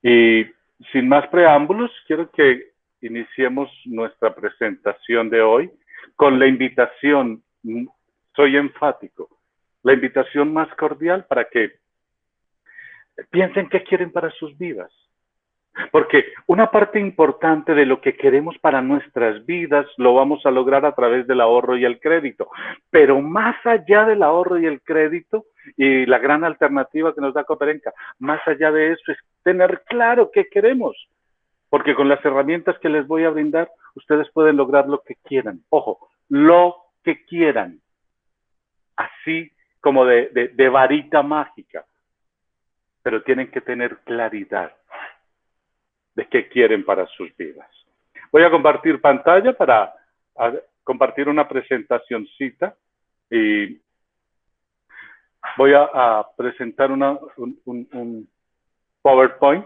Y sin más preámbulos, quiero que iniciemos nuestra presentación de hoy con la invitación, soy enfático, la invitación más cordial para que piensen qué quieren para sus vidas. Porque una parte importante de lo que queremos para nuestras vidas lo vamos a lograr a través del ahorro y el crédito. Pero más allá del ahorro y el crédito, y la gran alternativa que nos da Cooperenca, más allá de eso es tener claro qué queremos. Porque con las herramientas que les voy a brindar, ustedes pueden lograr lo que quieran. Ojo, lo que quieran. Así como de varita mágica. Pero tienen que tener claridad de qué quieren para sus vidas. Voy a compartir pantalla para compartir una presentacioncita y voy a presentar un PowerPoint.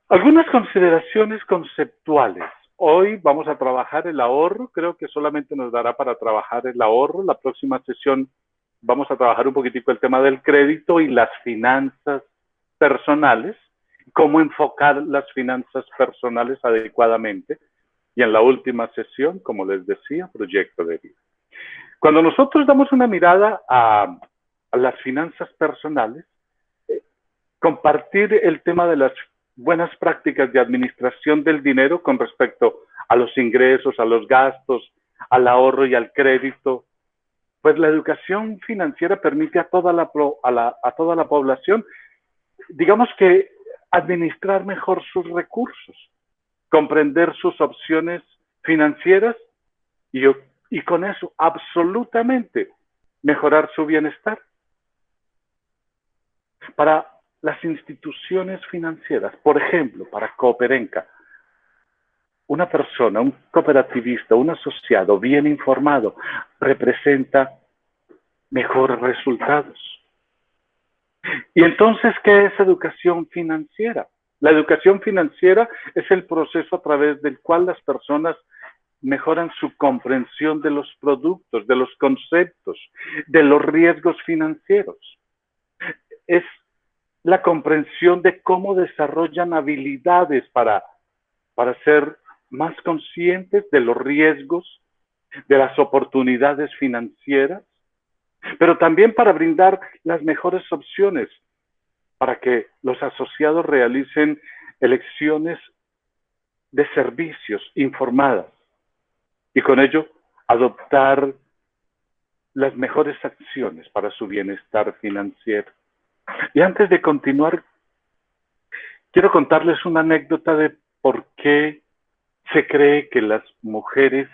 Algunas consideraciones conceptuales. Hoy vamos a trabajar el ahorro, creo que solamente nos dará para trabajar el ahorro. La próxima sesión vamos a trabajar un poquitico el tema del crédito y las finanzas personales, cómo enfocar las finanzas personales adecuadamente. Y en la última sesión, como les decía, proyecto de vida. Cuando nosotros damos una mirada a las finanzas personales, compartir el tema de las buenas prácticas de administración del dinero con respecto a los ingresos, a los gastos, al ahorro y al crédito. Pues la educación financiera permite a toda la población, digamos que, administrar mejor sus recursos, comprender sus opciones financieras y con eso absolutamente mejorar su bienestar. Para las instituciones financieras, por ejemplo, para Cooperenca, una persona, un cooperativista, un asociado bien informado representa mejores resultados. Y entonces, ¿qué es educación financiera? La educación financiera es el proceso a través del cual las personas mejoran su comprensión de los productos, de los conceptos, de los riesgos financieros. Es la comprensión de cómo desarrollan habilidades para ser más conscientes de los riesgos, de las oportunidades financieras, pero también para brindar las mejores opciones para que los asociados realicen elecciones de servicios informadas y con ello adoptar las mejores acciones para su bienestar financiero. Y antes de continuar, quiero contarles una anécdota de por qué se cree que las mujeres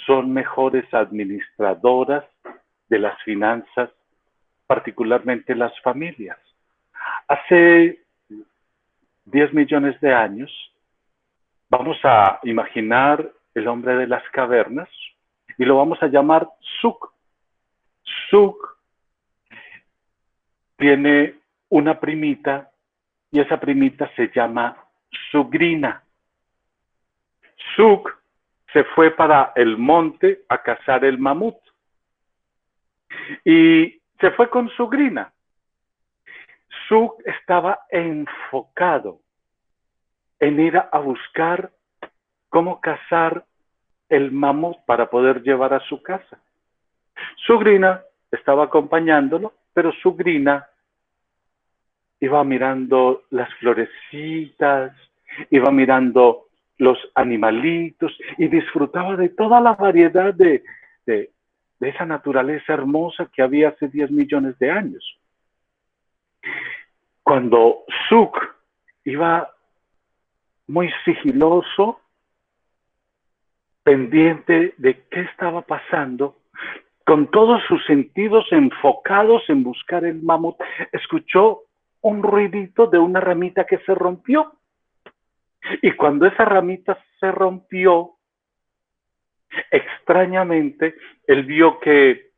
son mejores administradoras de las finanzas, particularmente las familias. Hace 10 millones de años, vamos a imaginar el hombre de las cavernas y lo vamos a llamar Suk. Suk tiene una primita y esa primita se llama Sugrina. Suk se fue para el monte a cazar el mamut y se fue con Sugrina. Suk estaba enfocado en ir a buscar cómo cazar el mamut para poder llevar a su casa. Sugrina estaba acompañándolo, pero Sugrina iba mirando las florecitas, iba mirando los animalitos y disfrutaba de toda la variedad de esa naturaleza hermosa que había hace 10 millones de años. Cuando Suk iba muy sigiloso, pendiente de qué estaba pasando, con todos sus sentidos enfocados en buscar el mamut, escuchó un ruidito de una ramita que se rompió. Y cuando esa ramita se rompió, extrañamente, él vio que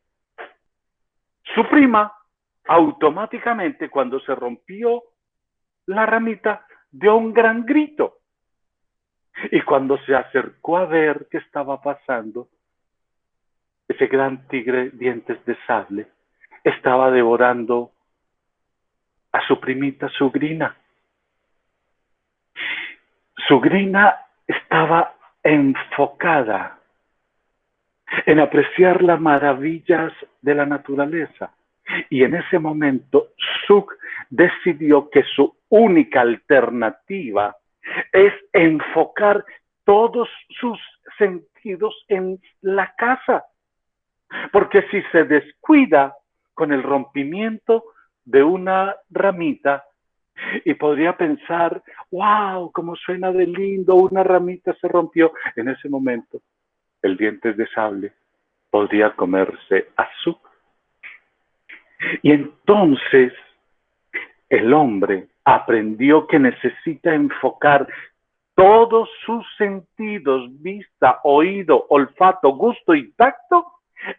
su prima, automáticamente, cuando se rompió la ramita, dio un gran grito. Y cuando se acercó a ver qué estaba pasando, ese gran tigre dientes de sable estaba devorando a su primita Sugrina. Su grina estaba enfocada en apreciar las maravillas de la naturaleza. Y en ese momento, Suk decidió que su única alternativa es enfocar todos sus sentidos en la casa. Porque si se descuida con el rompimiento de una ramita, y podría pensar, wow, cómo suena de lindo, una ramita se rompió. En ese momento, el dientes de sable podría comerse a Suk. Y entonces el hombre aprendió que necesita enfocar todos sus sentidos, vista, oído, olfato, gusto y tacto,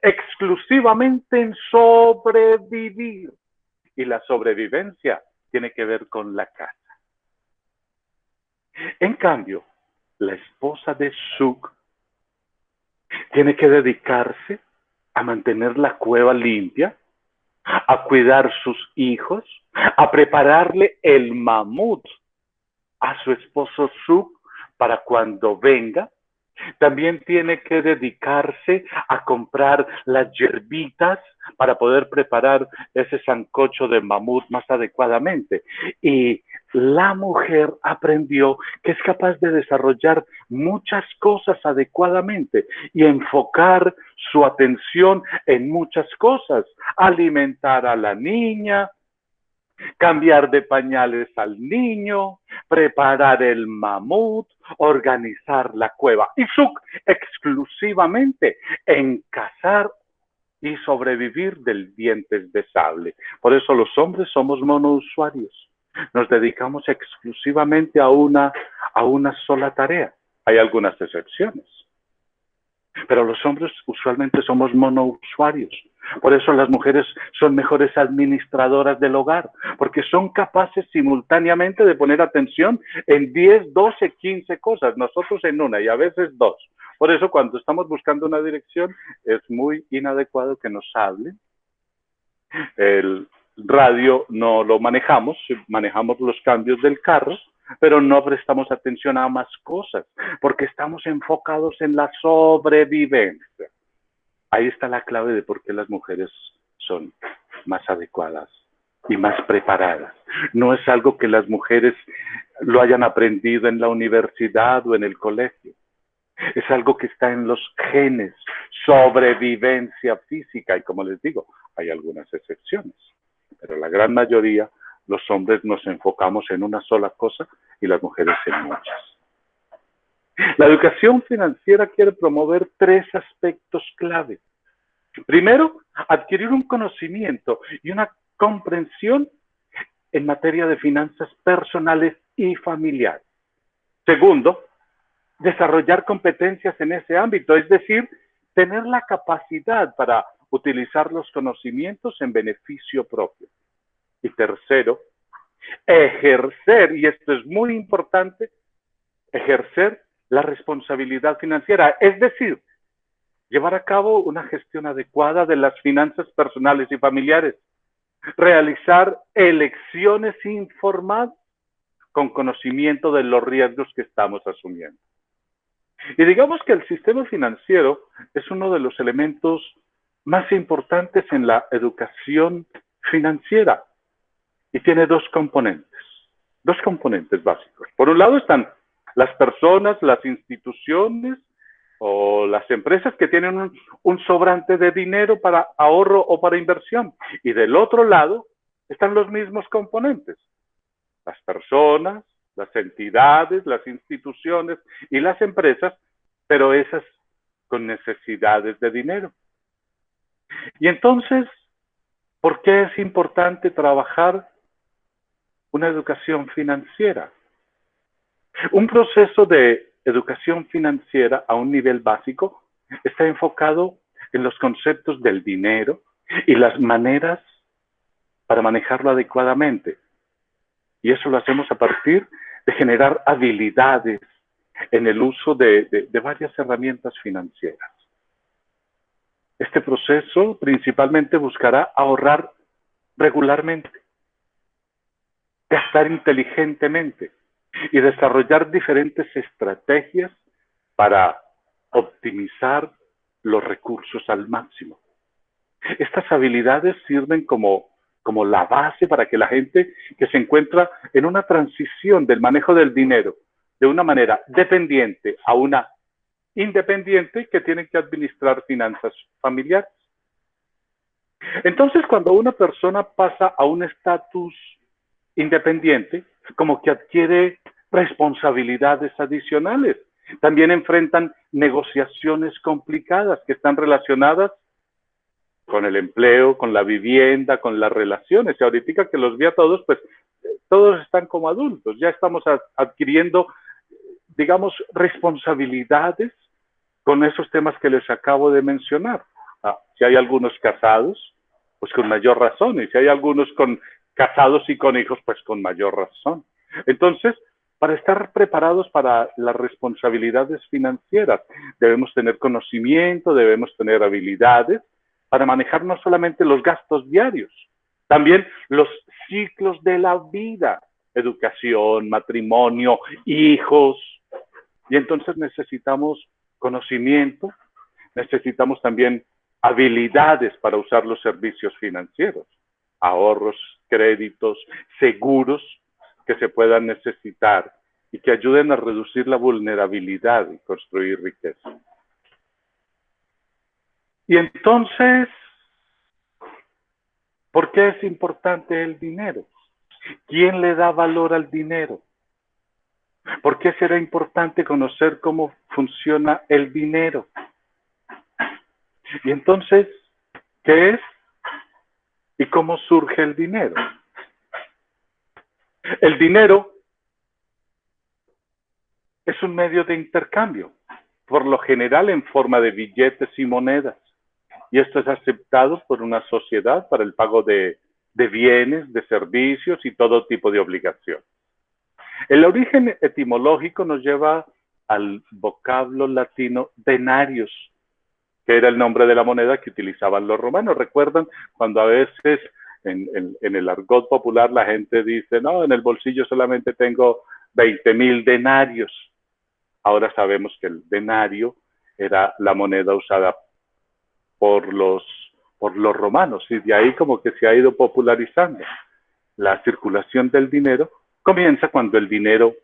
exclusivamente en sobrevivir. Y la sobrevivencia tiene que ver con la casa. En cambio, la esposa de Suk tiene que dedicarse a mantener la cueva limpia, a cuidar sus hijos, a prepararle el mamut a su esposo Suk para cuando venga. También tiene que dedicarse a comprar las hierbitas para poder preparar ese sancocho de mamut más adecuadamente. Y la mujer aprendió que es capaz de desarrollar muchas cosas adecuadamente y enfocar su atención en muchas cosas. Alimentar a la niña, cambiar de pañales al niño, preparar el mamut, organizar la cueva. Y Suk exclusivamente en cazar y sobrevivir del dientes de sable. Por eso los hombres somos monousuarios. Nos dedicamos exclusivamente a una sola tarea. Hay algunas excepciones. Pero los hombres usualmente somos monousuarios. Por eso las mujeres son mejores administradoras del hogar, porque son capaces simultáneamente de poner atención en 10, 12, 15 cosas, nosotros en una y a veces dos. Por eso cuando estamos buscando una dirección es muy inadecuado que nos hablen. El radio no lo manejamos los cambios del carro, pero no prestamos atención a más cosas, porque estamos enfocados en la sobrevivencia. Ahí está la clave de por qué las mujeres son más adecuadas y más preparadas. No es algo que las mujeres lo hayan aprendido en la universidad o en el colegio. Es algo que está en los genes, sobrevivencia física. Y como les digo, hay algunas excepciones, pero la gran mayoría, los hombres nos enfocamos en una sola cosa y las mujeres en muchas. La educación financiera quiere promover 3 aspectos clave. Primero, adquirir un conocimiento y una comprensión en materia de finanzas personales y familiares. Segundo, desarrollar competencias en ese ámbito, es decir, tener la capacidad para utilizar los conocimientos en beneficio propio. Y tercero, ejercer, y esto es muy importante, ejercer la responsabilidad financiera, es decir, llevar a cabo una gestión adecuada de las finanzas personales y familiares, realizar elecciones informadas con conocimiento de los riesgos que estamos asumiendo. Y digamos que el sistema financiero es uno de los elementos más importantes en la educación financiera y tiene dos componentes básicos. Por un lado están las personas, las instituciones o las empresas que tienen un sobrante de dinero para ahorro o para inversión. Y del otro lado están los mismos componentes, las personas, las entidades, las instituciones y las empresas, pero esas con necesidades de dinero. Y entonces, ¿por qué es importante trabajar una educación financiera? Un proceso de educación financiera a un nivel básico está enfocado en los conceptos del dinero y las maneras para manejarlo adecuadamente. Y eso lo hacemos a partir de generar habilidades en el uso de varias herramientas financieras. Este proceso principalmente buscará ahorrar regularmente, gastar inteligentemente, y desarrollar diferentes estrategias para optimizar los recursos al máximo. Estas habilidades sirven como la base para que la gente que se encuentra en una transición del manejo del dinero de una manera dependiente a una independiente que tienen que administrar finanzas familiares. Entonces, cuando una persona pasa a un estatus independiente, como que adquiere responsabilidades adicionales. También enfrentan negociaciones complicadas que están relacionadas con el empleo, con la vivienda, con las relaciones. Y ahorita que los vi a todos, pues todos están como adultos. Ya estamos adquiriendo, digamos, responsabilidades con esos temas que les acabo de mencionar. Si hay algunos casados, pues con mayor razón. Y si hay algunos casados y con hijos, pues con mayor razón. Entonces, para estar preparados para las responsabilidades financieras, debemos tener conocimiento, debemos tener habilidades para manejar no solamente los gastos diarios, también los ciclos de la vida, educación, matrimonio, hijos. Y entonces necesitamos conocimiento, necesitamos también habilidades para usar los servicios financieros, ahorros, créditos, seguros que se puedan necesitar y que ayuden a reducir la vulnerabilidad y construir riqueza. Y entonces, ¿por qué es importante el dinero? ¿Quién le da valor al dinero? ¿Por qué será importante conocer cómo funciona el dinero? Y entonces, ¿qué es y cómo surge el dinero? El dinero es un medio de intercambio, por lo general en forma de billetes y monedas. Y esto es aceptado por una sociedad para el pago de bienes, de servicios y todo tipo de obligación. El origen etimológico nos lleva al vocablo latino denarius, que era el nombre de la moneda que utilizaban los romanos. ¿Recuerdan cuando a veces en el argot popular la gente dice, no, en el bolsillo solamente tengo 20,000 denarios? Ahora sabemos que el denario era la moneda usada por los romanos, y de ahí como que se ha ido popularizando. La circulación del dinero comienza cuando el dinero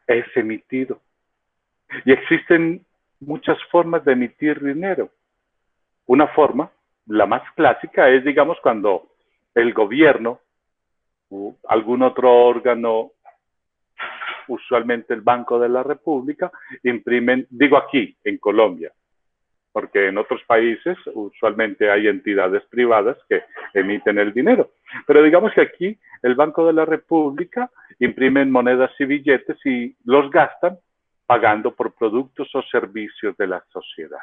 es emitido. Y existen muchas formas de emitir dinero. Una forma, la más clásica, es, digamos, cuando el gobierno o algún otro órgano, usualmente el Banco de la República, imprimen, digo aquí, en Colombia, porque en otros países usualmente hay entidades privadas que emiten el dinero. Pero digamos que aquí el Banco de la República imprimen monedas y billetes y los gastan pagando por productos o servicios de la sociedad.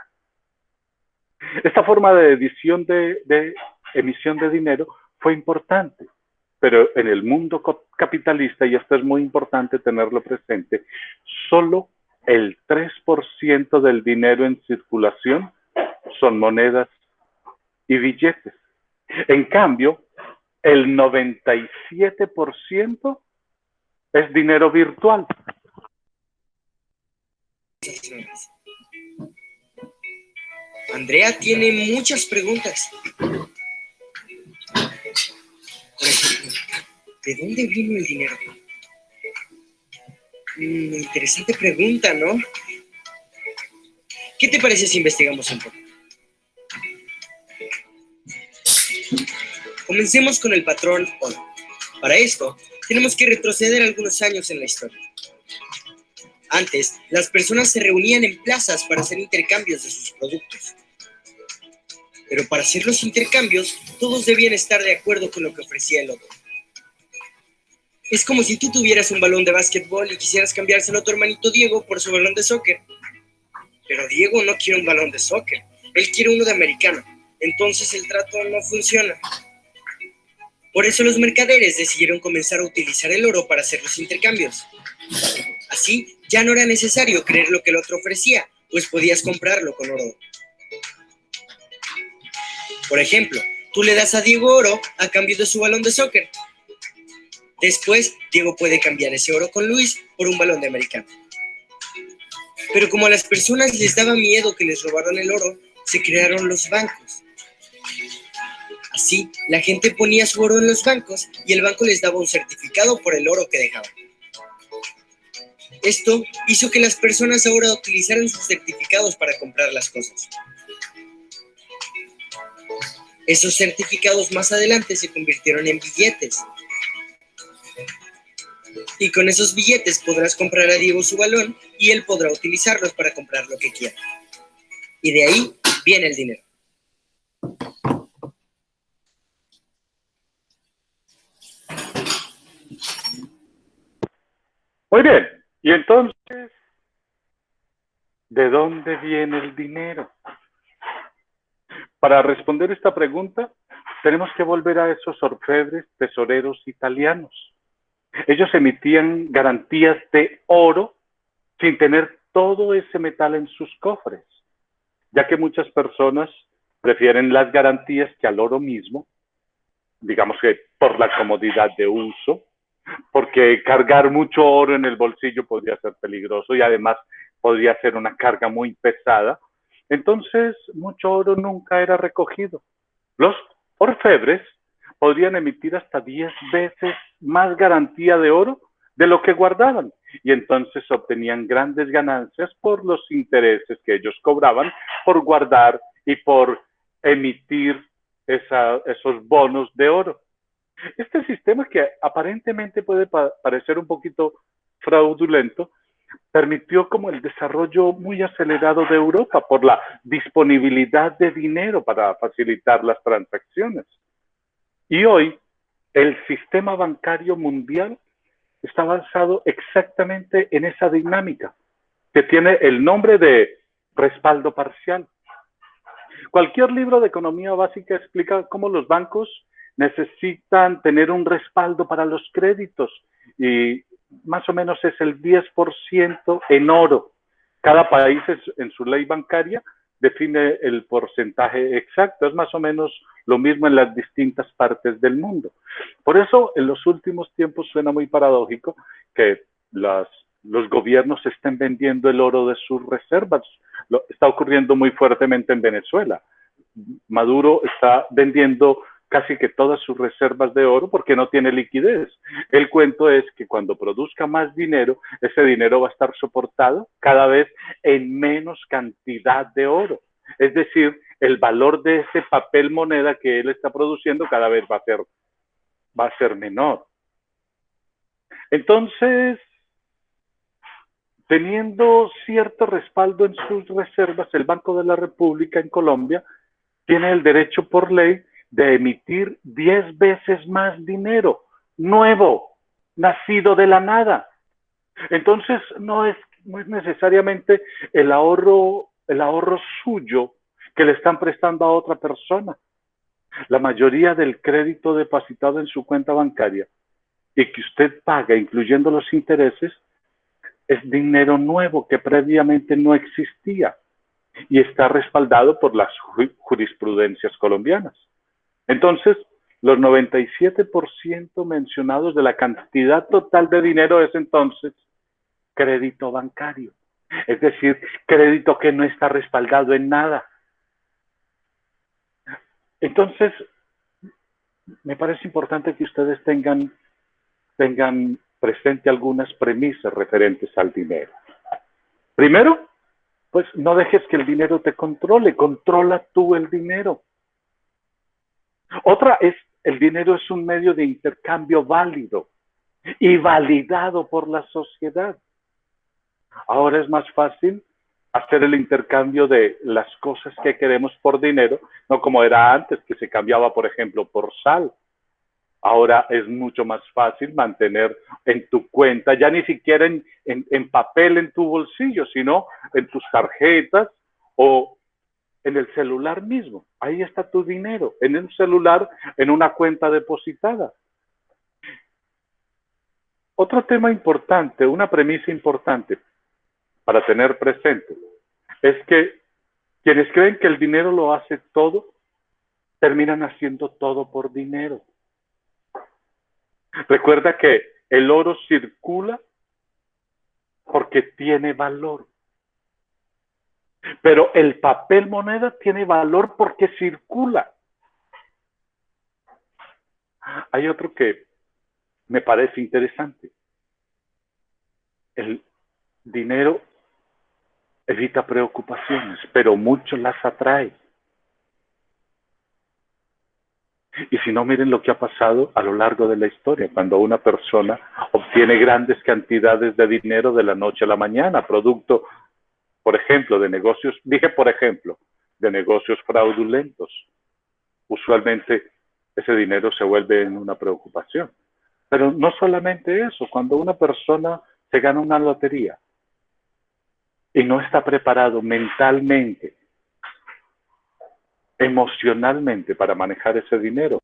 Esta forma de emisión de dinero fue importante, pero en el mundo capitalista, y esto es muy importante tenerlo presente, solo el 3% del dinero en circulación son monedas y billetes. En cambio, el 97% es dinero virtual. Andrea tiene muchas preguntas. Por ejemplo, ¿de dónde vino el dinero? Interesante pregunta, ¿no? ¿Qué te parece si investigamos un poco? Comencemos con el patrón oro. Para esto, tenemos que retroceder algunos años en la historia. Antes, las personas se reunían en plazas para hacer intercambios de sus productos. Pero para hacer los intercambios, todos debían estar de acuerdo con lo que ofrecía el otro. Es como si tú tuvieras un balón de básquetbol y quisieras cambiárselo a tu hermanito Diego por su balón de soccer. Pero Diego no quiere un balón de soccer, él quiere uno de americano. Entonces el trato no funciona. Por eso los mercaderes decidieron comenzar a utilizar el oro para hacer los intercambios. Así, ya no era necesario creer lo que el otro ofrecía, pues podías comprarlo con oro. Por ejemplo, tú le das a Diego oro a cambio de su balón de soccer. Después, Diego puede cambiar ese oro con Luis por un balón de americano. Pero como a las personas les daba miedo que les robaran el oro, se crearon los bancos. Así, la gente ponía su oro en los bancos y el banco les daba un certificado por el oro que dejaban. Esto hizo que las personas ahora utilizaran sus certificados para comprar las cosas. Esos certificados más adelante se convirtieron en billetes. Y con esos billetes podrás comprar a Diego su balón y él podrá utilizarlos para comprar lo que quiera. Y de ahí viene el dinero. Muy bien. Y entonces, ¿de dónde viene el dinero? Para responder esta pregunta, tenemos que volver a esos orfebres tesoreros italianos. Ellos emitían garantías de oro sin tener todo ese metal en sus cofres, ya que muchas personas prefieren las garantías que al oro mismo, digamos que por la comodidad de uso, porque cargar mucho oro en el bolsillo podría ser peligroso y además podría ser una carga muy pesada. Entonces, mucho oro nunca era recogido. Los orfebres podrían emitir hasta 10 veces más garantía de oro de lo que guardaban y entonces obtenían grandes ganancias por los intereses que ellos cobraban por guardar y por emitir esos bonos de oro. Este sistema, que aparentemente puede parecer un poquito fraudulento, permitió como el desarrollo muy acelerado de Europa por la disponibilidad de dinero para facilitar las transacciones. Y hoy el sistema bancario mundial está basado exactamente en esa dinámica, que tiene el nombre de respaldo parcial. Cualquier libro de economía básica explica cómo los bancos necesitan tener un respaldo para los créditos y más o menos es el 10% en oro. Cada país en su ley bancaria define el porcentaje exacto. Es más o menos lo mismo en las distintas partes del mundo. Por eso, en los últimos tiempos suena muy paradójico que los gobiernos estén vendiendo el oro de sus reservas. Está ocurriendo muy fuertemente en Venezuela. Maduro está vendiendo casi que todas sus reservas de oro porque no tiene liquidez. El cuento es que cuando produzca más dinero, ese dinero va a estar soportado cada vez en menos cantidad de oro. Es decir, el valor de ese papel moneda que él está produciendo cada vez va a ser menor. Entonces, teniendo cierto respaldo en sus reservas, el Banco de la República en Colombia tiene el derecho por ley de emitir 10 veces más dinero, nuevo, nacido de la nada. Entonces, no es necesariamente el ahorro suyo que le están prestando a otra persona. La mayoría del crédito depositado en su cuenta bancaria y que usted paga, incluyendo los intereses, es dinero nuevo que previamente no existía y está respaldado por las jurisprudencias colombianas. Entonces, los 97% mencionados de la cantidad total de dinero es entonces crédito bancario. Es decir, crédito que no está respaldado en nada. Entonces, me parece importante que ustedes tengan presente algunas premisas referentes al dinero. Primero, pues no dejes que el dinero te controle, controla tú el dinero. Otra es, el dinero es un medio de intercambio válido y validado por la sociedad. Ahora es más fácil hacer el intercambio de las cosas que queremos por dinero, no como era antes, que se cambiaba, por ejemplo, por sal. Ahora es mucho más fácil mantener en tu cuenta, ya ni siquiera en papel en tu bolsillo, sino en tus tarjetas o en el celular mismo. Ahí está tu dinero, en el celular, en una cuenta depositada. Otro tema importante, una premisa importante para tener presente, es que quienes creen que el dinero lo hace todo, terminan haciendo todo por dinero. Recuerda que el oro circula porque tiene valor. Pero el papel moneda tiene valor porque circula. Hay otro que me parece interesante. El dinero evita preocupaciones, pero mucho las atrae. Y si no, miren lo que ha pasado a lo largo de la historia, cuando una persona obtiene grandes cantidades de dinero de la noche a la mañana, producto, por ejemplo, de negocios, dije por ejemplo, de negocios fraudulentos. Usualmente ese dinero se vuelve en una preocupación. Pero no solamente eso, cuando una persona se gana una lotería y no está preparado mentalmente, emocionalmente para manejar ese dinero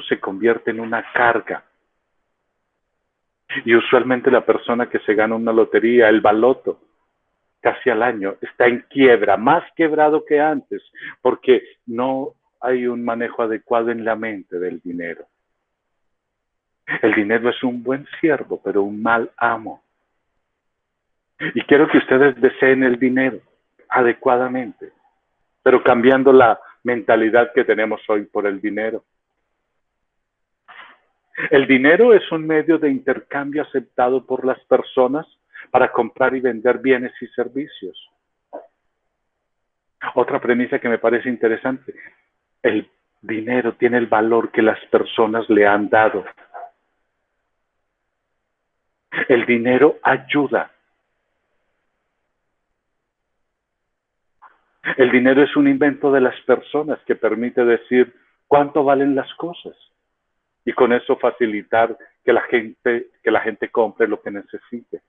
se convierte en una carga. Y usualmente la persona que se gana una lotería, el baloto, casi al año, está en quiebra, más quebrado que antes, porque no hay un manejo adecuado en la mente del dinero. El dinero es un buen siervo, pero un mal amo. Y quiero que ustedes deseen el dinero adecuadamente, pero cambiando la mentalidad que tenemos hoy por el dinero. El dinero es un medio de intercambio aceptado por las personas para comprar y vender bienes y servicios. Otra premisa que me parece interesante, el dinero tiene el valor que las personas le han dado. El dinero ayuda. El dinero es un invento de las personas que permite decir cuánto valen las cosas y con eso facilitar que la gente compre lo que necesite.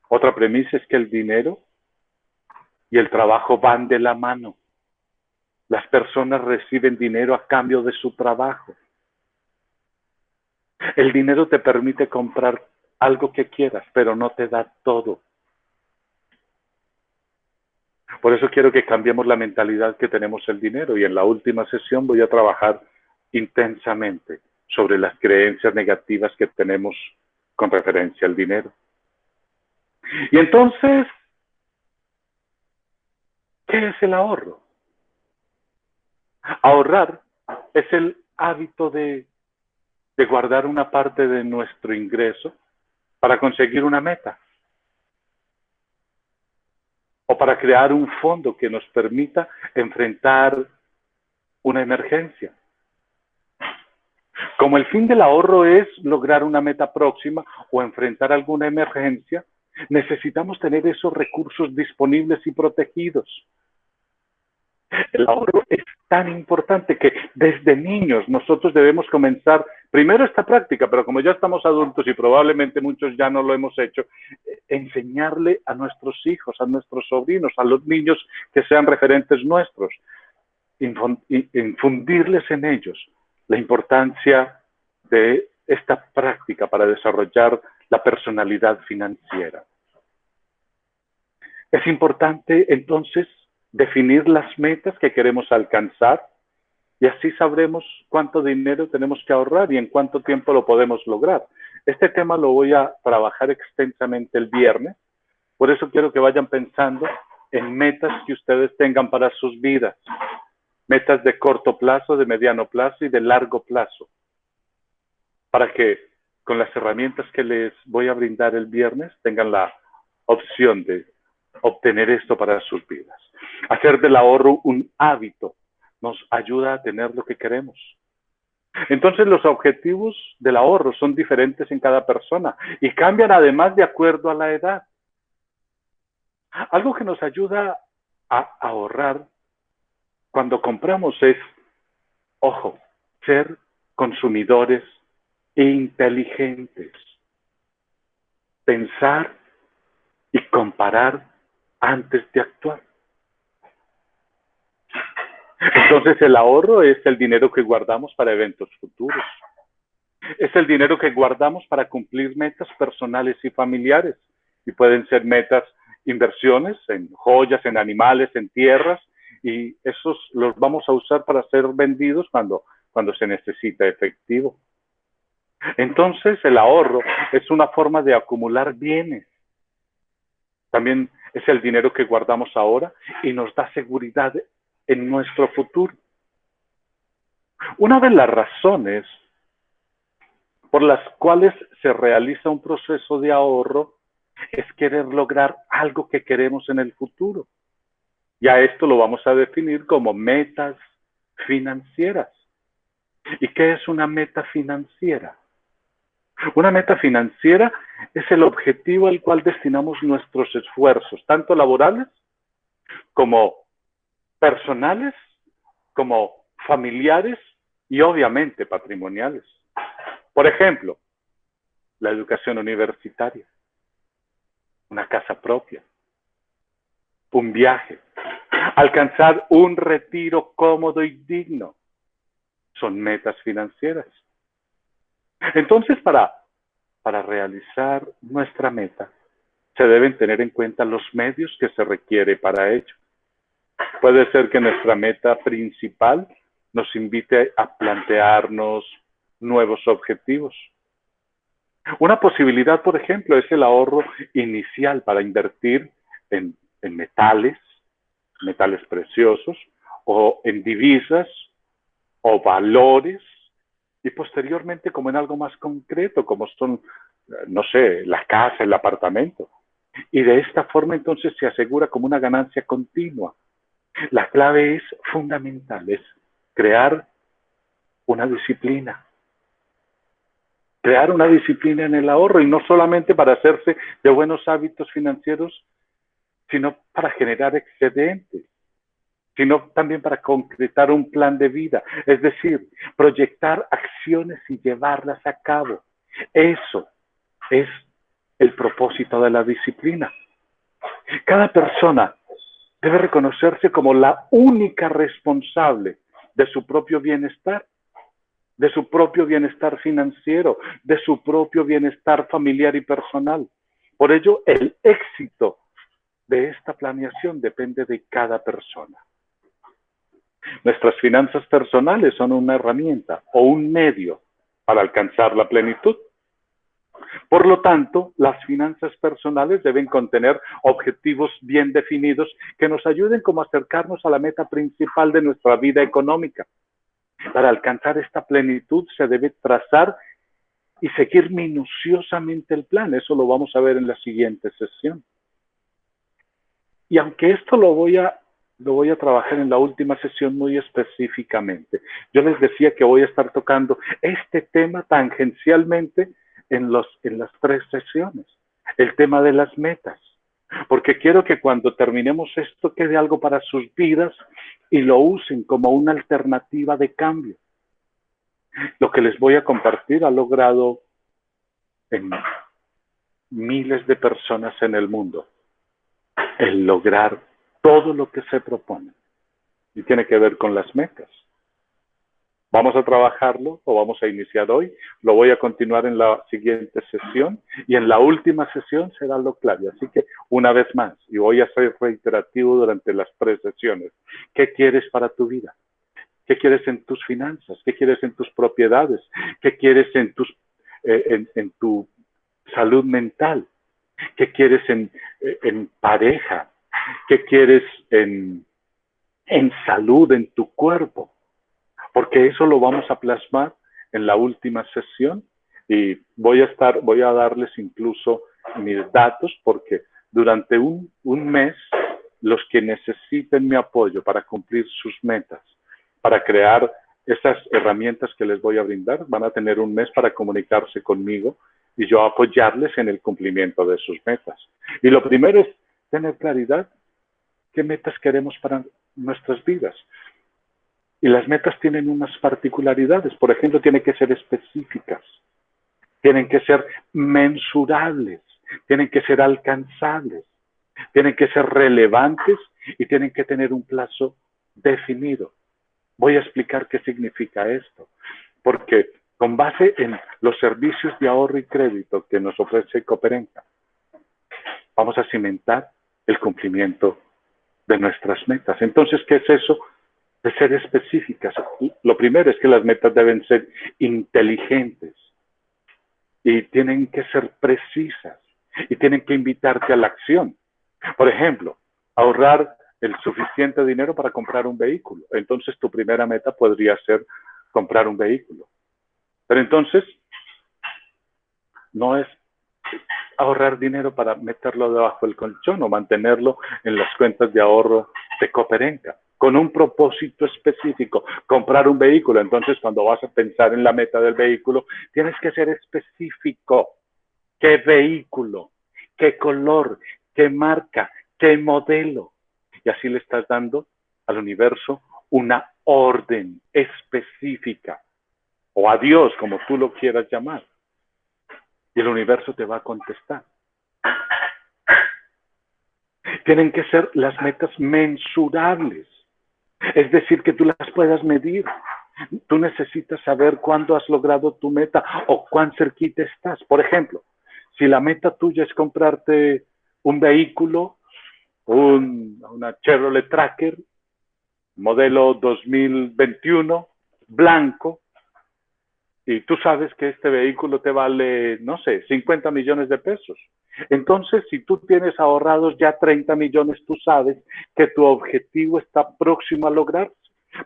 Otra premisa es que el dinero y el trabajo van de la mano. Las personas reciben dinero a cambio de su trabajo. El dinero te permite comprar algo que quieras, pero no te da todo. Por eso quiero que cambiemos la mentalidad que tenemos el dinero y en la última sesión voy a trabajar intensamente sobre las creencias negativas que tenemos con referencia al dinero. Y entonces, ¿qué es el ahorro? Ahorrar es el hábito de guardar una parte de nuestro ingreso para conseguir una meta o para crear un fondo que nos permita enfrentar una emergencia. Como el fin del ahorro es lograr una meta próxima o enfrentar alguna emergencia, necesitamos tener esos recursos disponibles y protegidos. El ahorro es tan importante que desde niños nosotros debemos comenzar primero esta práctica, pero como ya estamos adultos y probablemente muchos ya no lo hemos hecho, enseñarle a nuestros hijos, a nuestros sobrinos, a los niños que sean referentes nuestros, infundirles en ellos la importancia de esta práctica para desarrollar la personalidad financiera. Es importante entonces definir las metas que queremos alcanzar y así sabremos cuánto dinero tenemos que ahorrar y en cuánto tiempo lo podemos lograr. Este tema lo voy a trabajar extensamente el viernes, por eso quiero que vayan pensando en metas que ustedes tengan para sus vidas, metas de corto plazo, de mediano plazo y de largo plazo, para que con las herramientas que les voy a brindar el viernes tengan la opción de obtener esto para sus vidas. Hacer del ahorro un hábito nos ayuda a tener lo que queremos. Entonces los objetivos del ahorro son diferentes en cada persona y cambian además de acuerdo a la edad. Algo que nos ayuda a ahorrar cuando compramos es, ojo, ser consumidores inteligentes. Pensar y comparar antes de actuar. Entonces el ahorro es el dinero que guardamos para eventos futuros. Es el dinero que guardamos para cumplir metas personales y familiares. Y pueden ser metas, inversiones en joyas, en animales, en tierras. Y esos los vamos a usar para ser vendidos cuando cuando se necesita efectivo. Entonces, el ahorro es una forma de acumular bienes. También es el dinero que guardamos ahora y nos da seguridad en nuestro futuro. Una de las razones por las cuales se realiza un proceso de ahorro es querer lograr algo que queremos en el futuro. Y a esto lo vamos a definir como metas financieras. ¿Y qué es una meta financiera? Una meta financiera es el objetivo al cual destinamos nuestros esfuerzos, tanto laborales como personales, como familiares y obviamente patrimoniales. Por ejemplo, la educación universitaria, una casa propia, un viaje, alcanzar un retiro cómodo y digno. Son metas financieras. Entonces, para realizar nuestra meta, se deben tener en cuenta los medios que se requiere para ello. Puede ser que nuestra meta principal nos invite a plantearnos nuevos objetivos. Una posibilidad, por ejemplo, es el ahorro inicial para invertir en metales preciosos, o en divisas, o valores, y posteriormente como en algo más concreto, como son, no sé, la casa, el apartamento. Y de esta forma entonces se asegura como una ganancia continua. La clave es fundamental, es crear una disciplina. Crear una disciplina en el ahorro, y no solamente para hacerse de buenos hábitos financieros, sino para generar excedentes, sino también para concretar un plan de vida, es decir, proyectar acciones y llevarlas a cabo. Eso es el propósito de la disciplina. Cada persona debe reconocerse como la única responsable de su propio bienestar financiero, de su propio bienestar familiar y personal. Por ello, el éxito de esta planeación depende de cada persona. Nuestras finanzas personales son una herramienta o un medio para alcanzar la plenitud. Por lo tanto, las finanzas personales deben contener objetivos bien definidos que nos ayuden como a acercarnos a la meta principal de nuestra vida económica. Para alcanzar esta plenitud se debe trazar y seguir minuciosamente el plan. Eso lo vamos a ver en la siguiente sesión. Y aunque esto lo voy a trabajar en la última sesión muy específicamente, yo les decía que voy a estar tocando este tema tangencialmente en las 3 sesiones, el tema de las metas, porque quiero que cuando terminemos esto quede algo para sus vidas y lo usen como una alternativa de cambio. Lo que les voy a compartir ha logrado en miles de personas en el mundo el lograr todo lo que se propone, y tiene que ver con las metas. Vamos a trabajarlo, o vamos a iniciar hoy, lo voy a continuar en la siguiente sesión, y en la última sesión será lo clave. Así que una vez más, y voy a ser reiterativo durante las 3 sesiones, ¿qué quieres para tu vida? ¿Qué quieres en tus finanzas? ¿Qué quieres en tus propiedades? ¿Qué quieres en tu salud mental? ¿Qué quieres en pareja? ¿Qué quieres en salud, en tu cuerpo? Porque eso lo vamos a plasmar en la última sesión, y voy a darles incluso mis datos, porque durante un mes, los que necesiten mi apoyo para cumplir sus metas, para crear esas herramientas que les voy a brindar, van a tener un mes para comunicarse conmigo y yo apoyarles en el cumplimiento de sus metas. Y lo primero es tener claridad qué metas queremos para nuestras vidas. Y las metas tienen unas particularidades. Por ejemplo, tienen que ser específicas, tienen que ser mensurables, tienen que ser alcanzables, tienen que ser relevantes y tienen que tener un plazo definido. Voy a explicar qué significa esto, porque con base en los servicios de ahorro y crédito que nos ofrece Cooperenca, vamos a cimentar el cumplimiento de nuestras metas. Entonces, ¿qué es eso de ser específicas. Lo primero es que las metas deben ser inteligentes y tienen que ser precisas y tienen que invitarte a la acción. Por ejemplo, ahorrar el suficiente dinero para comprar un vehículo. Entonces tu primera meta podría ser comprar un vehículo. Pero entonces no es ahorrar dinero para meterlo debajo del colchón o mantenerlo en las cuentas de ahorro de Cooperenca, con un propósito específico, comprar un vehículo. Entonces, cuando vas a pensar en la meta del vehículo, tienes que ser específico. ¿Qué vehículo? ¿Qué color? ¿Qué marca? ¿Qué modelo? Y así le estás dando al universo una orden específica, o a Dios, como tú lo quieras llamar. Y el universo te va a contestar. Tienen que ser las metas mensurables. Es decir, que tú las puedas medir. Tú necesitas saber cuándo has logrado tu meta o cuán cerquita estás. Por ejemplo, si la meta tuya es comprarte un vehículo, una Chevrolet Tracker, modelo 2021, blanco, y tú sabes que este vehículo te vale, no sé, 50 millones de pesos. Entonces, si tú tienes ahorrados ya 30 millones, tú sabes que tu objetivo está próximo a lograrse,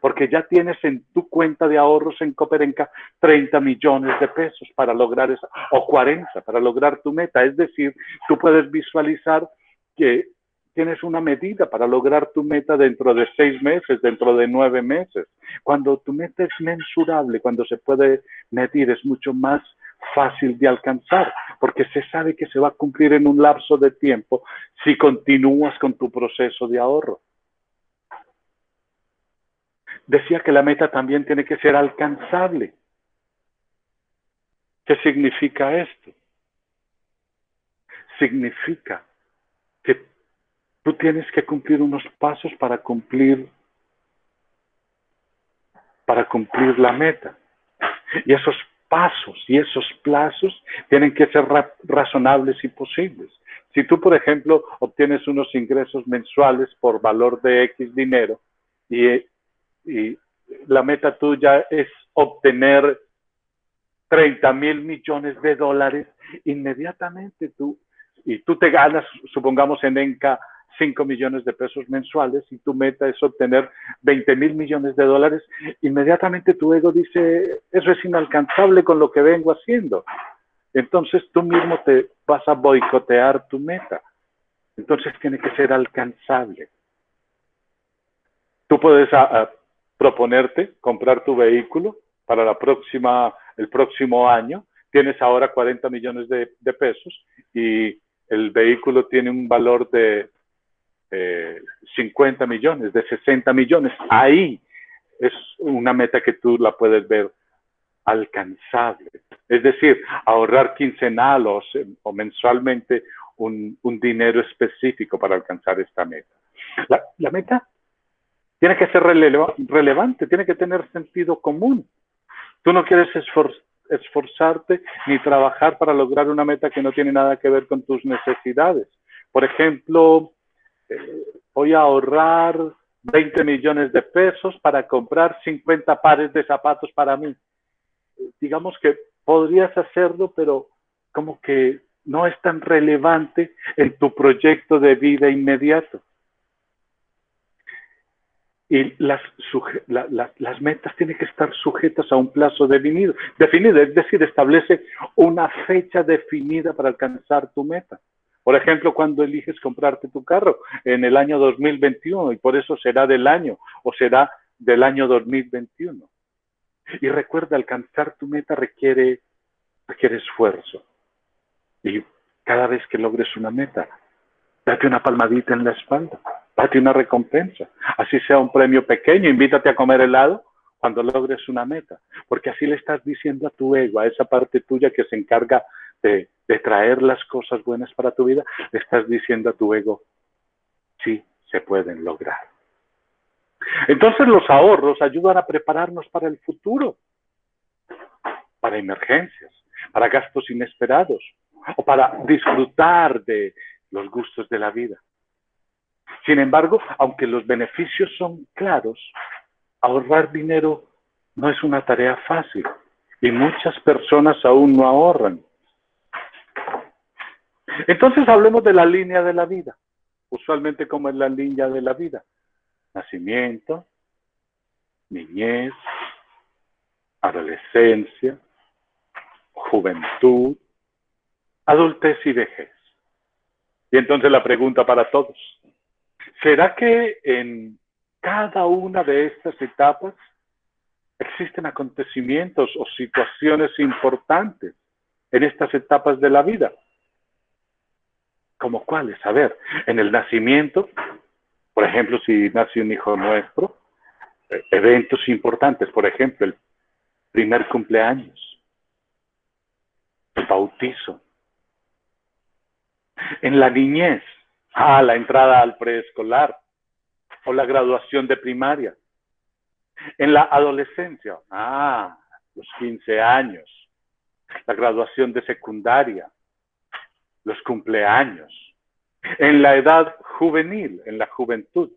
porque ya tienes en tu cuenta de ahorros en Cooperenca 30 millones de pesos para lograr eso, o 40 para lograr tu meta. Es decir, tú puedes visualizar que tienes una medida para lograr tu meta dentro de 6 meses, dentro de 9 meses. Cuando tu meta es mensurable, cuando se puede medir, es mucho más fácil de alcanzar, porque se sabe que se va a cumplir en un lapso de tiempo si continúas con tu proceso de ahorro. Decía que la meta también tiene que ser alcanzable. ¿Qué significa esto? Significa que tú tienes que cumplir unos pasos para cumplir la meta. Y esos pasos y esos plazos tienen que ser razonables y posibles. Si tú, por ejemplo, obtienes unos ingresos mensuales por valor de X dinero y la meta tuya es obtener 30,000 millones de dólares, inmediatamente tú te ganas, supongamos en Enca, 5 millones de pesos mensuales y tu meta es obtener 20,000 millones de dólares, inmediatamente tu ego dice, eso es inalcanzable con lo que vengo haciendo. Entonces tú mismo te vas a boicotear tu meta. Entonces tiene que ser alcanzable. Tú puedes proponerte comprar tu vehículo para el próximo año. Tienes ahora 40 millones de pesos y el vehículo tiene un valor de 50 millones, de 60 millones. Ahí es una meta que tú la puedes ver alcanzable. Es decir, ahorrar quincenal o mensualmente un dinero específico para alcanzar esta meta. La meta tiene que ser relevante, tiene que tener sentido común. Tú no quieres esforzarte ni trabajar para lograr una meta que no tiene nada que ver con tus necesidades. Por ejemplo, voy a ahorrar 20 millones de pesos para comprar 50 pares de zapatos para mí. Digamos que podrías hacerlo, pero como que no es tan relevante en tu proyecto de vida inmediato. Y las metas tienen que estar sujetas a un plazo definido, es decir, establece una fecha definida para alcanzar tu meta. Por ejemplo, cuando eliges comprarte tu carro en el año 2021, y por eso será del año, o será del año 2021. Y recuerda, alcanzar tu meta requiere esfuerzo. Y cada vez que logres una meta, date una palmadita en la espalda, date una recompensa, así sea un premio pequeño, invítate a comer helado cuando logres una meta, porque así le estás diciendo a tu ego, a esa parte tuya que se encarga de traer las cosas buenas para tu vida, le estás diciendo a tu ego, sí, se pueden lograr. Entonces los ahorros ayudan a prepararnos para el futuro, para emergencias, para gastos inesperados, o para disfrutar de los gustos de la vida. Sin embargo, aunque los beneficios son claros, ahorrar dinero no es una tarea fácil y muchas personas aún no ahorran. Entonces hablemos de la línea de la vida. Usualmente, ¿cómo es la línea de la vida? Nacimiento, niñez, adolescencia, juventud, adultez y vejez. Y entonces la pregunta para todos: ¿será que en cada una de estas etapas existen acontecimientos o situaciones importantes en estas etapas de la vida? ¿Cómo cuáles? A ver, en el nacimiento, por ejemplo, si nace un hijo nuestro, eventos importantes, por ejemplo, el primer cumpleaños, el bautizo. En la niñez, la entrada al preescolar o la graduación de primaria. En la adolescencia, los 15 años, la graduación de secundaria, los cumpleaños. En la edad juvenil, en la juventud,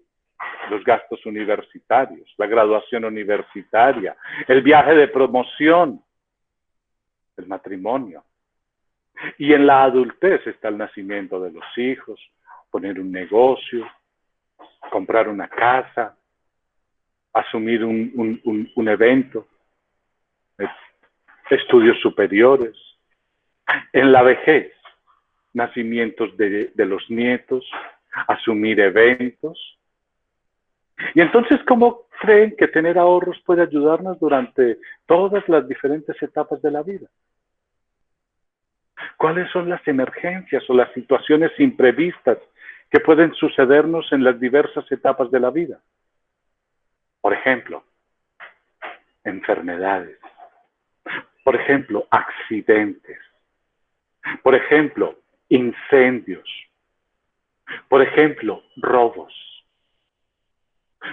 los gastos universitarios, la graduación universitaria, el viaje de promoción, el matrimonio. Y en la adultez está el nacimiento de los hijos, poner un negocio, comprar una casa, asumir un evento, estudios superiores. En la vejez, nacimientos de los nietos, asumir eventos. Y entonces, ¿cómo creen que tener ahorros puede ayudarnos durante todas las diferentes etapas de la vida? ¿Cuáles son las emergencias o las situaciones imprevistas que pueden sucedernos en las diversas etapas de la vida? Por ejemplo, enfermedades. Por ejemplo, accidentes. Por ejemplo, incendios. Por ejemplo, robos.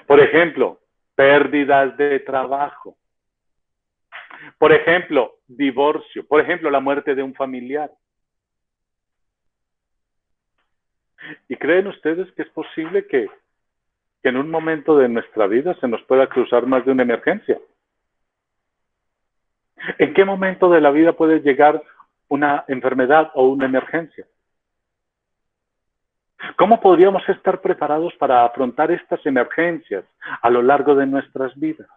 Por ejemplo, pérdidas de trabajo. Por ejemplo, divorcio. Por ejemplo, la muerte de un familiar. ¿Y creen ustedes que es posible que en un momento de nuestra vida se nos pueda cruzar más de una emergencia? ¿En qué momento de la vida puede llegar una enfermedad o una emergencia? ¿Cómo podríamos estar preparados para afrontar estas emergencias a lo largo de nuestras vidas?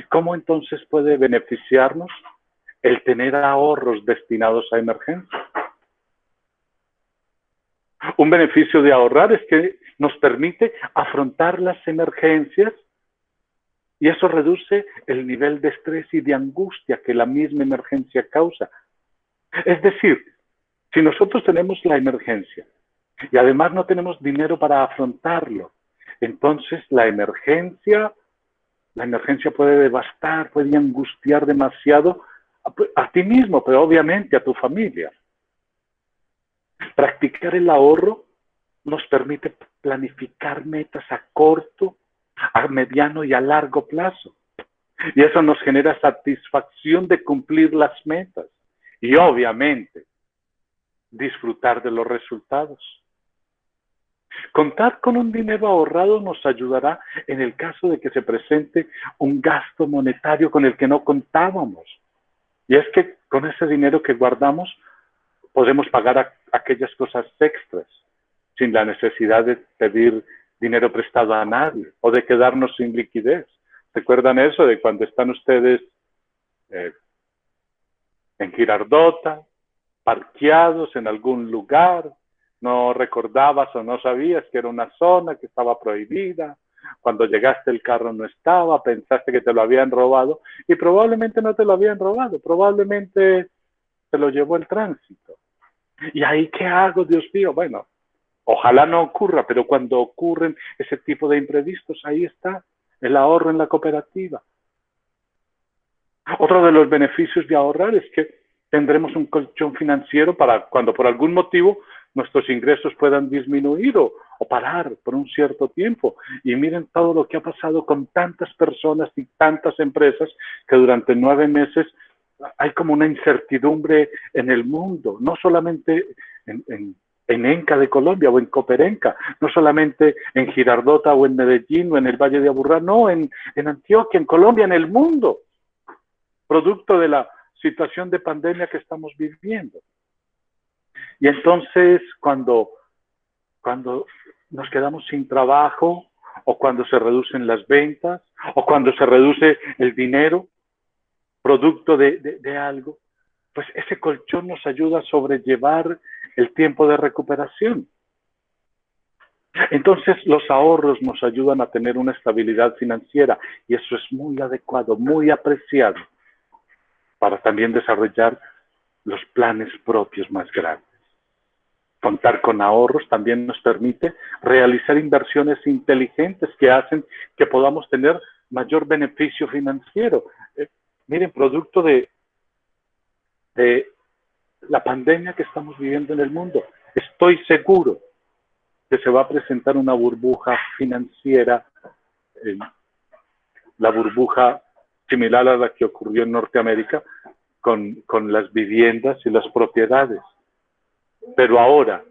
¿Cómo entonces puede beneficiarnos el tener ahorros destinados a emergencias? Un beneficio de ahorrar es que nos permite afrontar las emergencias y eso reduce el nivel de estrés y de angustia que la misma emergencia causa. Es decir, si nosotros tenemos la emergencia y además no tenemos dinero para afrontarlo, entonces la emergencia puede devastar, puede angustiar demasiado a ti mismo, pero obviamente a tu familia. Practicar el ahorro nos permite planificar metas a corto, a mediano y a largo plazo. Y eso nos genera satisfacción de cumplir las metas. Y obviamente, disfrutar de los resultados. Contar con un dinero ahorrado nos ayudará en el caso de que se presente un gasto monetario con el que no contábamos. Y es que con ese dinero que guardamos podemos pagar aquellas cosas extras sin la necesidad de pedir dinero prestado a nadie o de quedarnos sin liquidez. ¿Recuerdan eso de cuando están ustedes en Girardota, parqueados en algún lugar, no recordabas o no sabías que era una zona que estaba prohibida, cuando llegaste el carro no estaba, pensaste que te lo habían robado y probablemente no te lo habían robado, probablemente te lo llevó el tránsito? ¿Y ahí qué hago, Dios mío? Bueno, ojalá no ocurra, pero cuando ocurren ese tipo de imprevistos, ahí está el ahorro en la cooperativa. Otro de los beneficios de ahorrar es que tendremos un colchón financiero para cuando por algún motivo nuestros ingresos puedan disminuir o parar por un cierto tiempo. Y miren todo lo que ha pasado con tantas personas y tantas empresas que durante 9 meses hay como una incertidumbre en el mundo, no solamente en en Enca de Colombia o en Coperenca, no solamente en Girardota o en Medellín o en el Valle de Aburrá, no, en Antioquia, en Colombia, en el mundo, producto de la situación de pandemia que estamos viviendo. Y entonces cuando nos quedamos sin trabajo, o cuando se reducen las ventas, o cuando se reduce el dinero, producto de algo, pues ese colchón nos ayuda a sobrellevar el tiempo de recuperación. Entonces los ahorros nos ayudan a tener una estabilidad financiera y eso es muy adecuado, muy apreciado para también desarrollar los planes propios más grandes. Contar con ahorros también nos permite realizar inversiones inteligentes que hacen que podamos tener mayor beneficio financiero. Miren, producto de la pandemia que estamos viviendo en el mundo, estoy seguro que se va a presentar una burbuja financiera, la burbuja similar a la que ocurrió en Norteamérica con las viviendas y las propiedades. Pero ahora,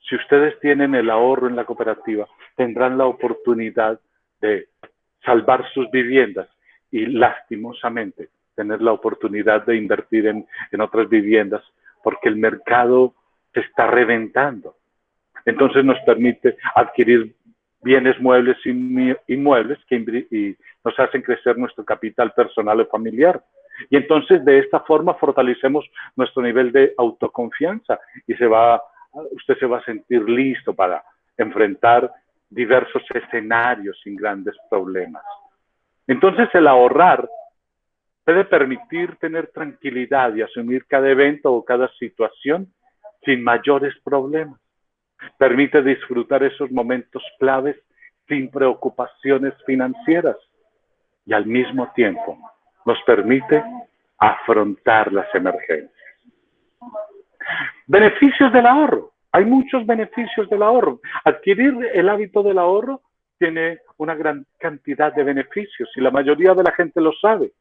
si ustedes tienen el ahorro en la cooperativa, tendrán la oportunidad de salvar sus viviendas y lastimosamente tener la oportunidad de invertir en otras viviendas porque el mercado se está reventando. Entonces nos permite adquirir bienes muebles y inmuebles y nos hacen crecer nuestro capital personal o familiar. Y entonces de esta forma fortalecemos nuestro nivel de autoconfianza y usted se va a sentir listo para enfrentar diversos escenarios sin grandes problemas. Entonces el ahorrar puede permitir tener tranquilidad y asumir cada evento o cada situación sin mayores problemas. Permite disfrutar esos momentos claves sin preocupaciones financieras y al mismo tiempo nos permite afrontar las emergencias. Beneficios del ahorro. Hay muchos beneficios del ahorro. Adquirir el hábito del ahorro tiene una gran cantidad de beneficios y la mayoría de la gente lo sabe,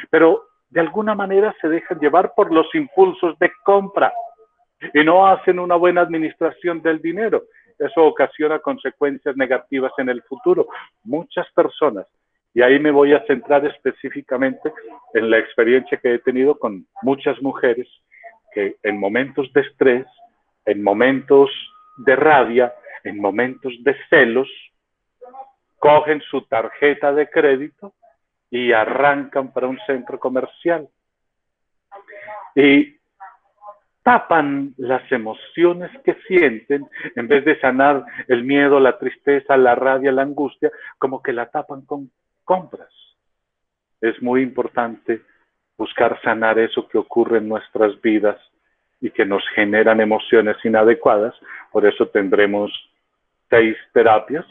pero de alguna manera se dejan llevar por los impulsos de compra y no hacen una buena administración del dinero. Eso ocasiona consecuencias negativas en el futuro. Muchas personas, y ahí me voy a centrar específicamente en la experiencia que he tenido con muchas mujeres que en momentos de estrés, en momentos de rabia, en momentos de celos, cogen su tarjeta de crédito y arrancan para un centro comercial. Y tapan las emociones que sienten, en vez de sanar el miedo, la tristeza, la rabia, la angustia, como que la tapan con compras. Es muy importante buscar sanar eso que ocurre en nuestras vidas y que nos generan emociones inadecuadas. Por eso tendremos 6 terapias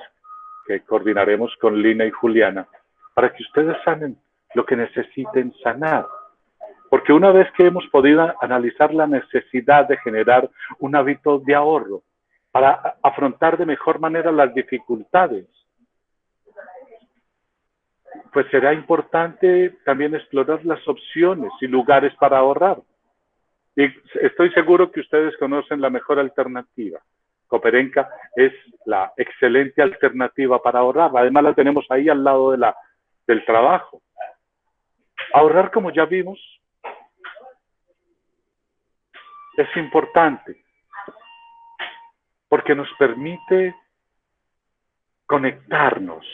que coordinaremos con Lina y Juliana para que ustedes sanen lo que necesiten sanar. Porque una vez que hemos podido analizar la necesidad de generar un hábito de ahorro para afrontar de mejor manera las dificultades, pues será importante también explorar las opciones y lugares para ahorrar. Y estoy seguro que ustedes conocen la mejor alternativa. Coperenca es la excelente alternativa para ahorrar. Además la tenemos ahí al lado del trabajo. Ahorrar, como ya vimos, es importante porque nos permite conectarnos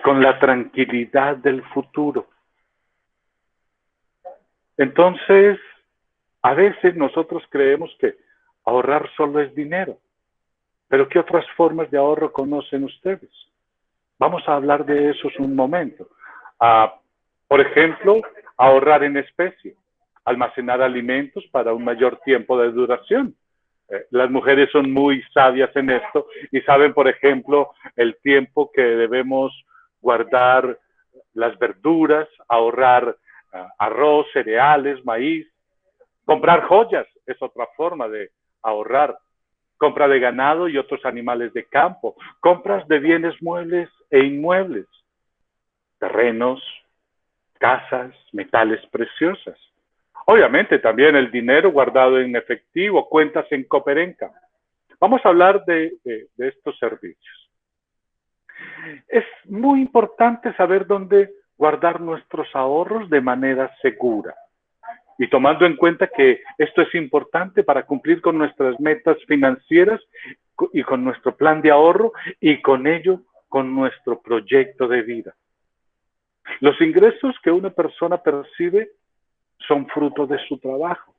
con la tranquilidad del futuro. Entonces, a veces nosotros creemos que ahorrar solo es dinero, pero ¿qué otras formas de ahorro conocen ustedes? Vamos a hablar de eso un momento. Por ejemplo, ahorrar en especie. Almacenar alimentos para un mayor tiempo de duración. Las mujeres son muy sabias en esto y saben, por ejemplo, el tiempo que debemos guardar las verduras, ahorrar arroz, cereales, maíz. Comprar joyas es otra forma de ahorrar. Compra de ganado y otros animales de campo. Compras de bienes muebles e inmuebles. Terrenos, casas, metales preciosos. Obviamente también el dinero guardado en efectivo, cuentas en Cooperenca. Vamos a hablar de estos servicios. Es muy importante saber dónde guardar nuestros ahorros de manera segura. Y tomando en cuenta que esto es importante para cumplir con nuestras metas financieras y con nuestro plan de ahorro y con ello con nuestro proyecto de vida. Los ingresos que una persona percibe son fruto de su trabajo.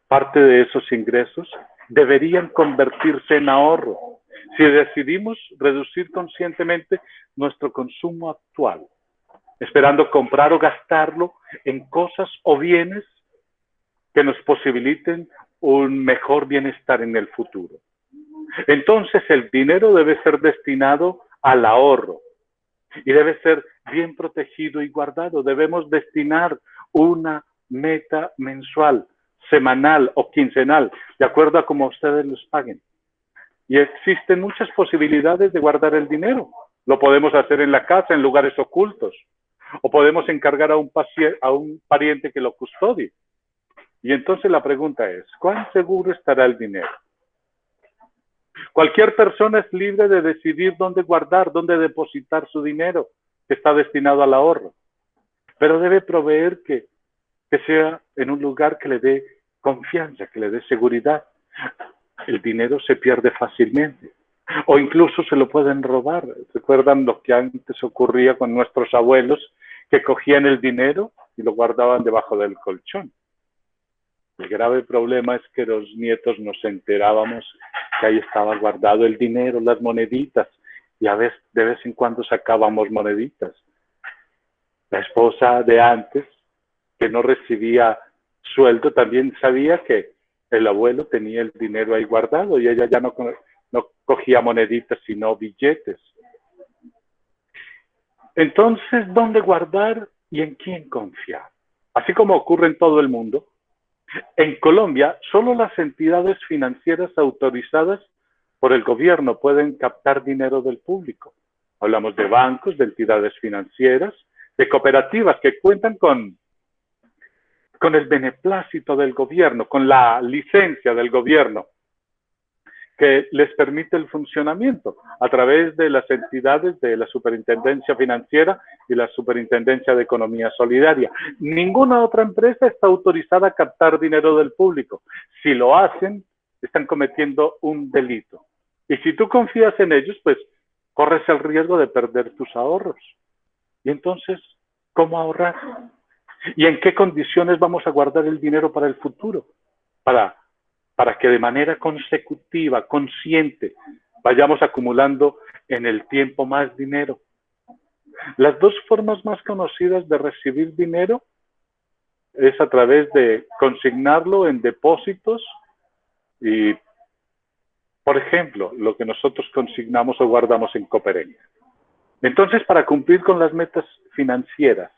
Parte de esos ingresos deberían convertirse en ahorro si decidimos reducir conscientemente nuestro consumo actual, esperando comprar o gastarlo en cosas o bienes que nos posibiliten un mejor bienestar en el futuro. Entonces el dinero debe ser destinado al ahorro y debe ser bien protegido y guardado. Debemos destinar una meta mensual, semanal o quincenal, de acuerdo a cómo ustedes los paguen. Y existen muchas posibilidades de guardar el dinero. Lo podemos hacer en la casa, en lugares ocultos, o podemos encargar a un pariente que lo custodie. Y entonces la pregunta es, ¿cuán seguro estará el dinero? Cualquier persona es libre de decidir dónde guardar, dónde depositar su dinero que está destinado al ahorro, pero debe proveer que sea en un lugar que le dé confianza, que le dé seguridad. El dinero se pierde fácilmente o incluso se lo pueden robar. ¿Recuerdan lo que antes ocurría con nuestros abuelos, que cogían el dinero y lo guardaban debajo del colchón? El grave problema es que los nietos nos enterábamos que ahí estaba guardado el dinero, las moneditas, y a veces, de vez en cuando sacábamos moneditas. La esposa de antes, que no recibía sueldo, también sabía que el abuelo tenía el dinero ahí guardado y ella ya no cogía moneditas, sino billetes. Entonces, ¿dónde guardar y en quién confiar? Así como ocurre en todo el mundo, en Colombia, solo las entidades financieras autorizadas por el gobierno pueden captar dinero del público. Hablamos de bancos, de entidades financieras, de cooperativas que cuentan con el beneplácito del gobierno, con la licencia del gobierno, que les permite el funcionamiento a través de las entidades de la Superintendencia Financiera y la Superintendencia de Economía Solidaria. Ninguna otra empresa está autorizada a captar dinero del público. Si lo hacen, están cometiendo un delito. Y si tú confías en ellos, pues corres el riesgo de perder tus ahorros. Y entonces, ¿cómo ahorrar? ¿Y en qué condiciones vamos a guardar el dinero para el futuro? Para que de manera consecutiva, consciente, vayamos acumulando en el tiempo más dinero. Las dos formas más conocidas de recibir dinero es a través de consignarlo en depósitos y, por ejemplo, lo que nosotros consignamos o guardamos en Cooperenca. Entonces, para cumplir con las metas financieras,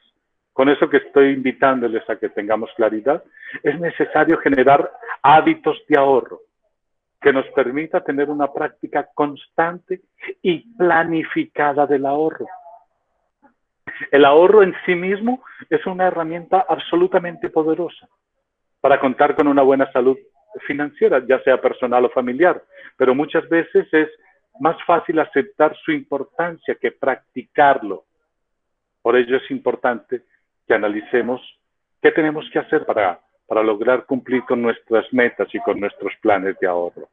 con eso que estoy invitándoles a que tengamos claridad, es necesario generar hábitos de ahorro que nos permita tener una práctica constante y planificada del ahorro. El ahorro en sí mismo es una herramienta absolutamente poderosa para contar con una buena salud financiera, ya sea personal o familiar, pero muchas veces es más fácil aceptar su importancia que practicarlo. Por ello es importante que analicemos qué tenemos que hacer para lograr cumplir con nuestras metas y con nuestros planes de ahorro.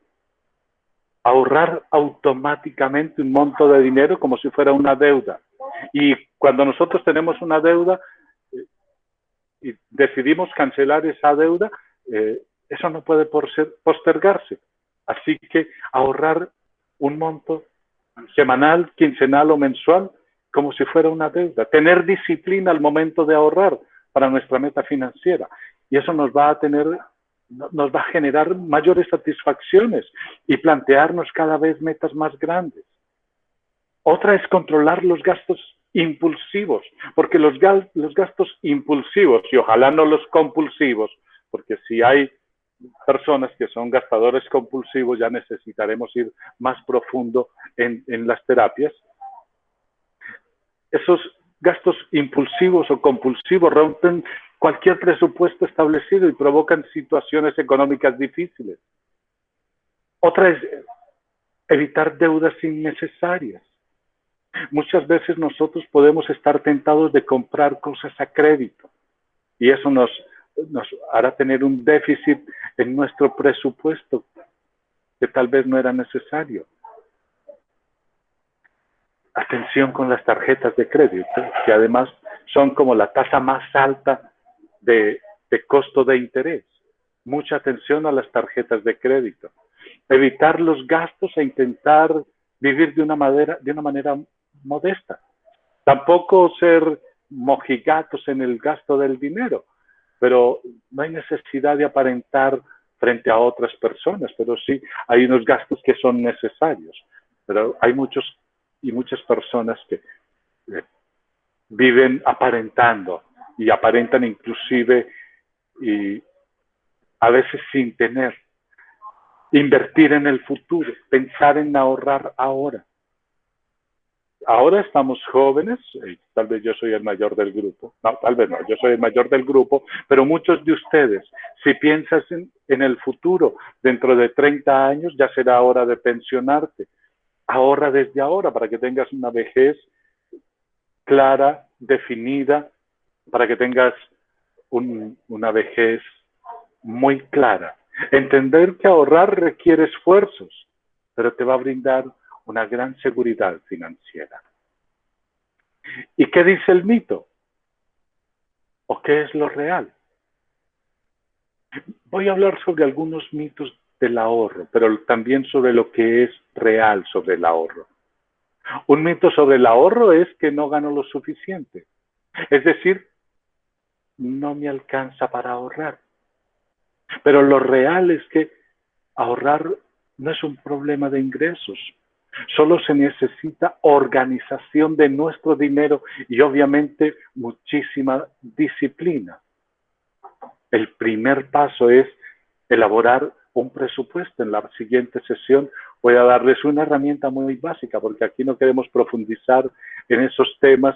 Ahorrar automáticamente un monto de dinero como si fuera una deuda. Y cuando nosotros tenemos una deuda y decidimos cancelar esa deuda, eso no puede postergarse. Así que ahorrar un monto semanal, quincenal o mensual como si fuera una deuda. Tener disciplina al momento de ahorrar para nuestra meta financiera. Y eso nos va a generar mayores satisfacciones y plantearnos cada vez metas más grandes. Otra es controlar los gastos impulsivos, porque los gastos impulsivos, y ojalá no los compulsivos, porque si hay personas que son gastadores compulsivos, ya necesitaremos ir más profundo en las terapias. Esos gastos impulsivos o compulsivos rompen cualquier presupuesto establecido y provocan situaciones económicas difíciles. Otra es evitar deudas innecesarias. Muchas veces nosotros podemos estar tentados de comprar cosas a crédito y eso nos hará tener un déficit en nuestro presupuesto que tal vez no era necesario. Atención con las tarjetas de crédito, que además son como la tasa más alta de costo de interés. Mucha atención a las tarjetas de crédito. Evitar los gastos e intentar vivir de una manera modesta. Tampoco ser mojigatos en el gasto del dinero, pero no hay necesidad de aparentar frente a otras personas, pero sí hay unos gastos que son necesarios. Pero hay muchas personas que viven aparentando y aparentan inclusive y a veces sin tener. Invertir en el futuro, pensar en ahorrar ahora. Ahora estamos jóvenes, tal vez yo soy el mayor del grupo, no, tal vez no, yo soy el mayor del grupo, pero muchos de ustedes, si piensas en el futuro, dentro de 30 años ya será hora de pensionarte. Ahorra desde ahora para que tengas una vejez clara, definida, para que tengas una vejez muy clara. Entender que ahorrar requiere esfuerzos, pero te va a brindar una gran seguridad financiera. ¿Y qué dice el mito? ¿O qué es lo real? Voy a hablar sobre algunos mitos del ahorro, pero también sobre lo que es real sobre el ahorro. Un mito sobre el ahorro es que no gano lo suficiente. Es decir, no me alcanza para ahorrar. Pero lo real es que ahorrar no es un problema de ingresos. Solo se necesita organización de nuestro dinero y obviamente muchísima disciplina. El primer paso es elaborar un presupuesto. En la siguiente sesión voy a darles una herramienta muy básica porque aquí no queremos profundizar en esos temas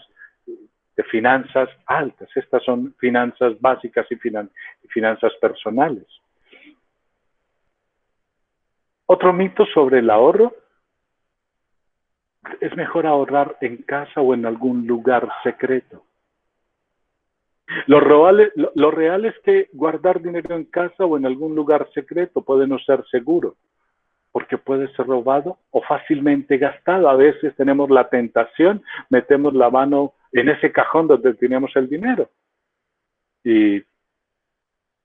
de finanzas altas. Estas son finanzas básicas y finanzas personales. Otro mito sobre el ahorro: es mejor ahorrar en casa o en algún lugar secreto. Lo real es que guardar dinero en casa o en algún lugar secreto puede no ser seguro, porque puede ser robado o fácilmente gastado. A veces tenemos la tentación, metemos la mano en ese cajón donde tenemos el dinero y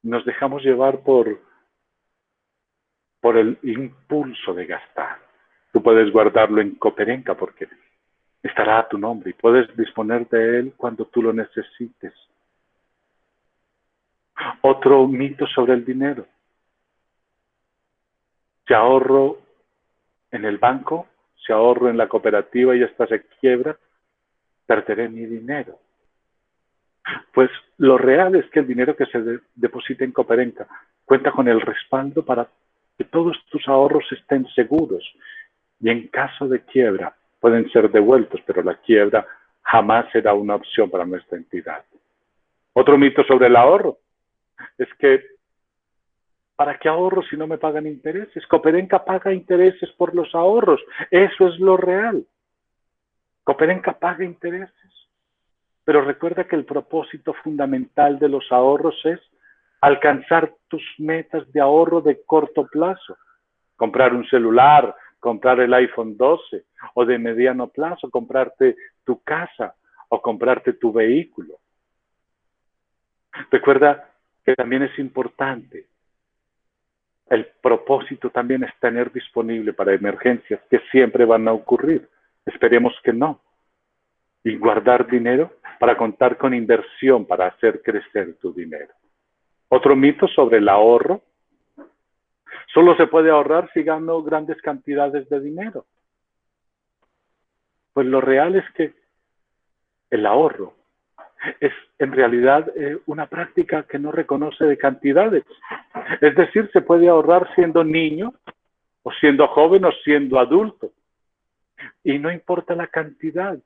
nos dejamos llevar por el impulso de gastar. Tú puedes guardarlo en Cooperenca porque estará a tu nombre y puedes disponer de él cuando tú lo necesites. Otro mito sobre el dinero: si ahorro en el banco, si ahorro en la cooperativa y esta se quiebra, perderé mi dinero. Pues lo real es que el dinero que se deposita en Cooperenca cuenta con el respaldo para que todos tus ahorros estén seguros y en caso de quiebra pueden ser devueltos, pero la quiebra jamás será una opción para nuestra entidad. Otro mito sobre el ahorro es que ¿para qué ahorro si no me pagan intereses? Cooperenca paga intereses por los ahorros. Eso es lo real. Cooperenca paga intereses. Pero recuerda que el propósito fundamental de los ahorros es alcanzar tus metas de ahorro de corto plazo. Comprar un celular, comprar el iPhone 12, o de mediano plazo, comprarte tu casa o comprarte tu vehículo. Recuerda que también es importante. El propósito también es tener disponible para emergencias que siempre van a ocurrir. Esperemos que no. Y guardar dinero para contar con inversión para hacer crecer tu dinero. Otro mito sobre el ahorro: solo se puede ahorrar si gano grandes cantidades de dinero. Pues lo real es que el ahorro es en realidad una práctica que no reconoce de cantidades. Es decir, se puede ahorrar siendo niño, o siendo joven, o siendo adulto. Y no importa la cantidad,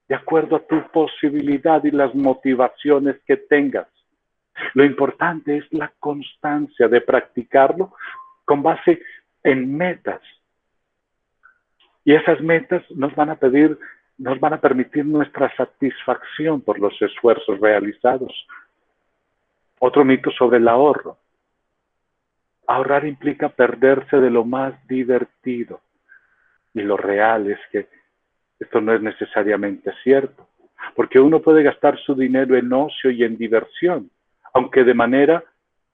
de acuerdo a tu posibilidad y las motivaciones que tengas. Lo importante es la constancia de practicarlo con base en metas. Y esas metas nos van a permitir nuestra satisfacción por los esfuerzos realizados. Otro mito sobre el ahorro. Ahorrar implica perderse de lo más divertido. Y lo real es que esto no es necesariamente cierto, porque uno puede gastar su dinero en ocio y en diversión, aunque de manera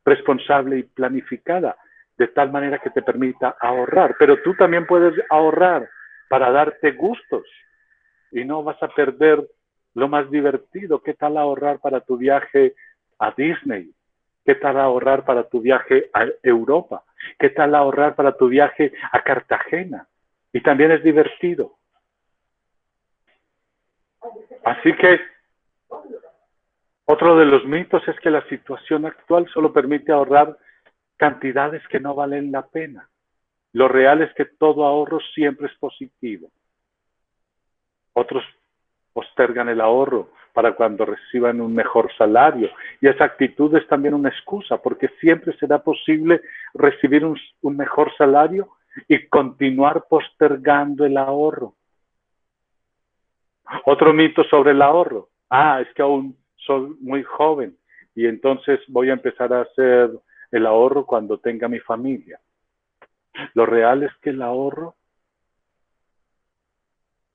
responsable y planificada, de tal manera que te permita ahorrar. Pero tú también puedes ahorrar para darte gustos y no vas a perder lo más divertido. ¿Qué tal ahorrar para tu viaje a Disney? ¿Qué tal ahorrar para tu viaje a Europa? ¿Qué tal ahorrar para tu viaje a Cartagena? Y también es divertido. Así que otro de los mitos es que la situación actual solo permite ahorrar cantidades que no valen la pena. Lo real es que todo ahorro siempre es positivo. Otros postergan el ahorro para cuando reciban un mejor salario. Y esa actitud es también una excusa, porque siempre será posible recibir un mejor salario y continuar postergando el ahorro. Otro mito sobre el ahorro. Es que aún soy muy joven y entonces voy a empezar a hacer el ahorro cuando tenga mi familia. Lo real es que el ahorro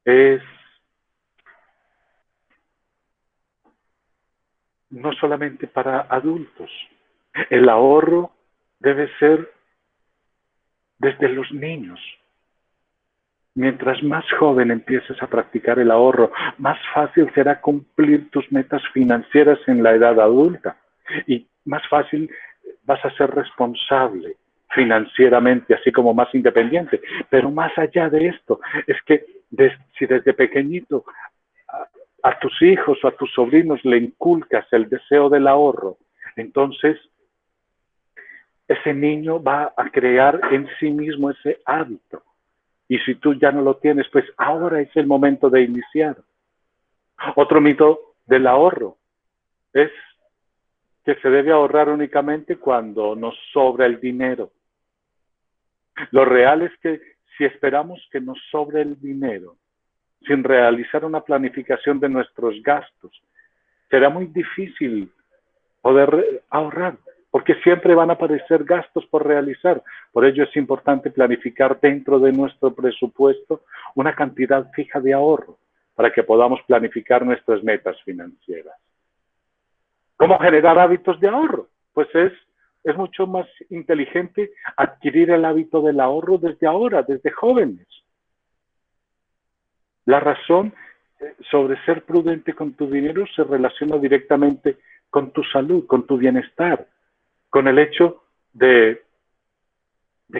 es no solamente para adultos. El ahorro debe ser desde los niños. Mientras más joven empieces a practicar el ahorro, más fácil será cumplir tus metas financieras en la edad adulta y más fácil vas a ser responsable financieramente, así como más independiente. Pero más allá de esto, es que si desde pequeñito a tus hijos o a tus sobrinos le inculcas el deseo del ahorro, entonces ese niño va a crear en sí mismo ese hábito. Y si tú ya no lo tienes, pues ahora es el momento de iniciar. Otro mito del ahorro es que se debe ahorrar únicamente cuando nos sobra el dinero. Lo real es que si esperamos que nos sobre el dinero sin realizar una planificación de nuestros gastos, será muy difícil poder ahorrar, porque siempre van a aparecer gastos por realizar. Por ello es importante planificar dentro de nuestro presupuesto una cantidad fija de ahorro para que podamos planificar nuestras metas financieras. ¿Cómo generar hábitos de ahorro? Pues es mucho más inteligente adquirir el hábito del ahorro desde ahora, desde jóvenes. La razón sobre ser prudente con tu dinero se relaciona directamente con tu salud, con tu bienestar, con el hecho de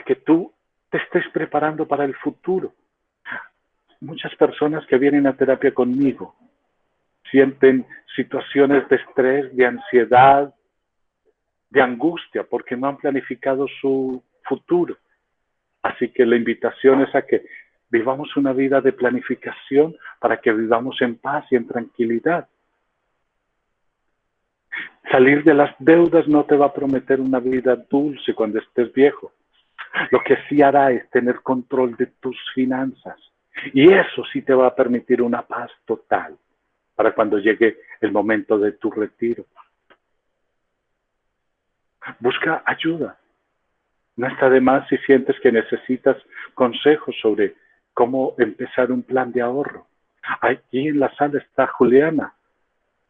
que tú te estés preparando para el futuro. Muchas personas que vienen a terapia conmigo sienten situaciones de estrés, de ansiedad, de angustia, porque no han planificado su futuro. Así que la invitación es a que vivamos una vida de planificación para que vivamos en paz y en tranquilidad. Salir de las deudas no te va a prometer una vida dulce cuando estés viejo. Lo que sí hará es tener control de tus finanzas. Y eso sí te va a permitir una paz total para cuando llegue el momento de tu retiro. Busca ayuda. No está de más si sientes que necesitas consejos sobre cómo empezar un plan de ahorro. Aquí en la sala está Juliana,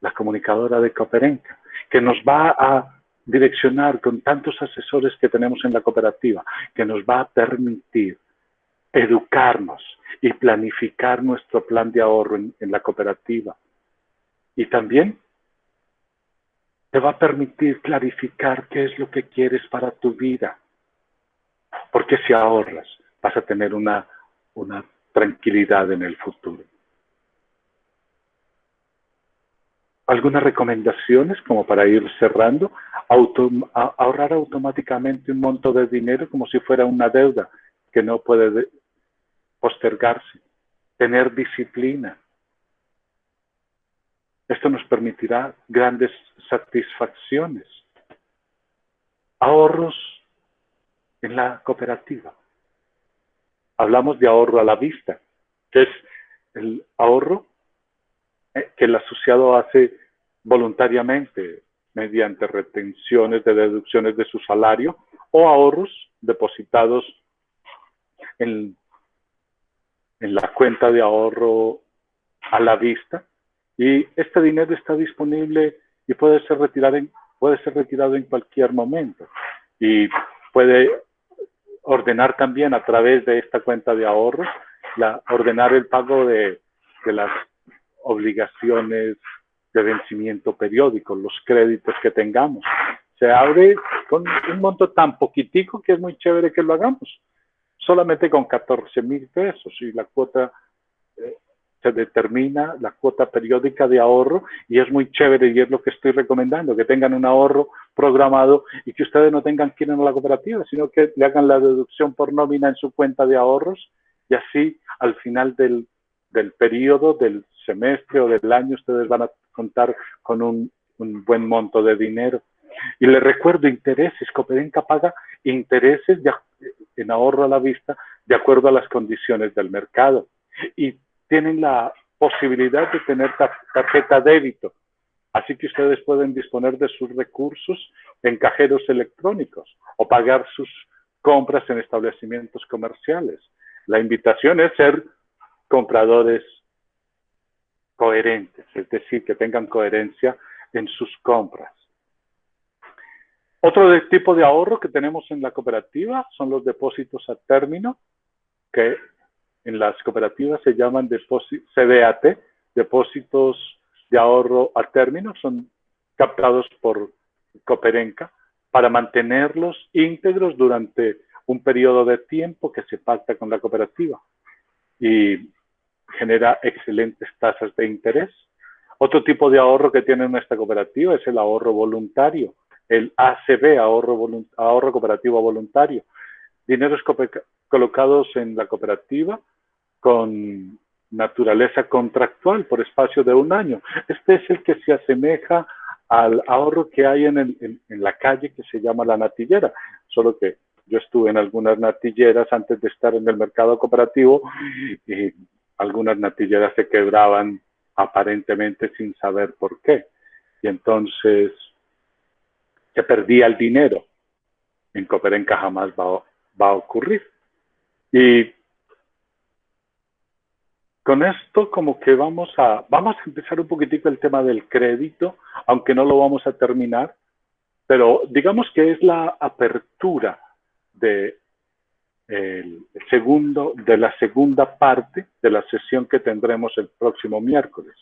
la comunicadora de Cooperenca, que nos va a direccionar con tantos asesores que tenemos en la cooperativa, que nos va a permitir educarnos y planificar nuestro plan de ahorro en la cooperativa. Y también te va a permitir clarificar qué es lo que quieres para tu vida. Porque si ahorras, vas a tener una tranquilidad en el futuro. Algunas recomendaciones como para ir cerrando: ahorrar automáticamente un monto de dinero como si fuera una deuda que no puede postergarse. Tener disciplina. Esto nos permitirá grandes satisfacciones. Ahorros en la cooperativa. Hablamos de ahorro a la vista, que es el ahorro que el asociado hace voluntariamente mediante retenciones de deducciones de su salario o ahorros depositados en la cuenta de ahorro a la vista, y este dinero está disponible y puede ser retirado en cualquier momento, y puede ordenar también a través de esta cuenta de ahorros, ordenar el pago de las obligaciones de vencimiento periódico, los créditos que tengamos. Se abre con un monto tan poquitico que es muy chévere que lo hagamos, solamente con 14,000 pesos, y la cuota se determina, la cuota periódica de ahorro, y es muy chévere, y es lo que estoy recomendando, que tengan un ahorro programado y que ustedes no tengan que ir a la cooperativa, sino que le hagan la deducción por nómina en su cuenta de ahorros, y así al final del periodo, del semestre o del año, ustedes van a contar con un buen monto de dinero. Y les recuerdo, intereses. Coperenca paga intereses en ahorro a la vista de acuerdo a las condiciones del mercado. Y tienen la posibilidad de tener tarjeta débito. Así que ustedes pueden disponer de sus recursos en cajeros electrónicos o pagar sus compras en establecimientos comerciales. La invitación es ser compradores coherentes, es decir, que tengan coherencia en sus compras. Otro tipo de ahorro que tenemos en la cooperativa son los depósitos a término, que en las cooperativas se llaman CDAT, depósitos de ahorro a término, son captados por Coperenca para mantenerlos íntegros durante un periodo de tiempo que se pacta con la cooperativa y genera excelentes tasas de interés. Otro tipo de ahorro que tiene nuestra cooperativa es el ahorro voluntario, el ACV, ahorro cooperativo voluntario. Dineros colocados en la cooperativa con naturaleza contractual por espacio de 1 año. Este es el que se asemeja al ahorro que hay en la calle, que se llama la natillera, solo que yo estuve en algunas natilleras antes de estar en el mercado cooperativo, y algunas natilleras se quebraban aparentemente sin saber por qué, y entonces se perdía el dinero. En Coperenca jamás va a ocurrir. Y con esto como que vamos a empezar un poquitico el tema del crédito, aunque no lo vamos a terminar, pero digamos que es la apertura de la segunda parte de la sesión que tendremos el próximo miércoles.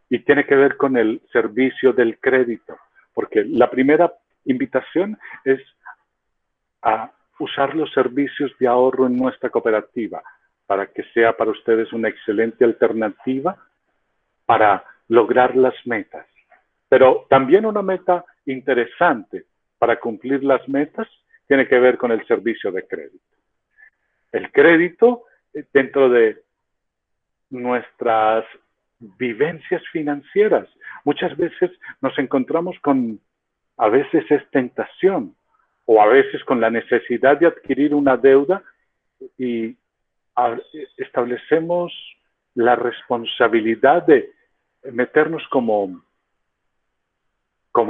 Y tiene que ver con el servicio del crédito, porque la primera invitación es a usar los servicios de ahorro en nuestra cooperativa para que sea para ustedes una excelente alternativa para lograr las metas. Pero también una meta interesante para cumplir las metas tiene que ver con el servicio de crédito. El crédito, dentro de nuestras vivencias financieras, muchas veces nos encontramos con, a veces es tentación, o a veces con la necesidad de adquirir una deuda, y establecemos la responsabilidad de meternos como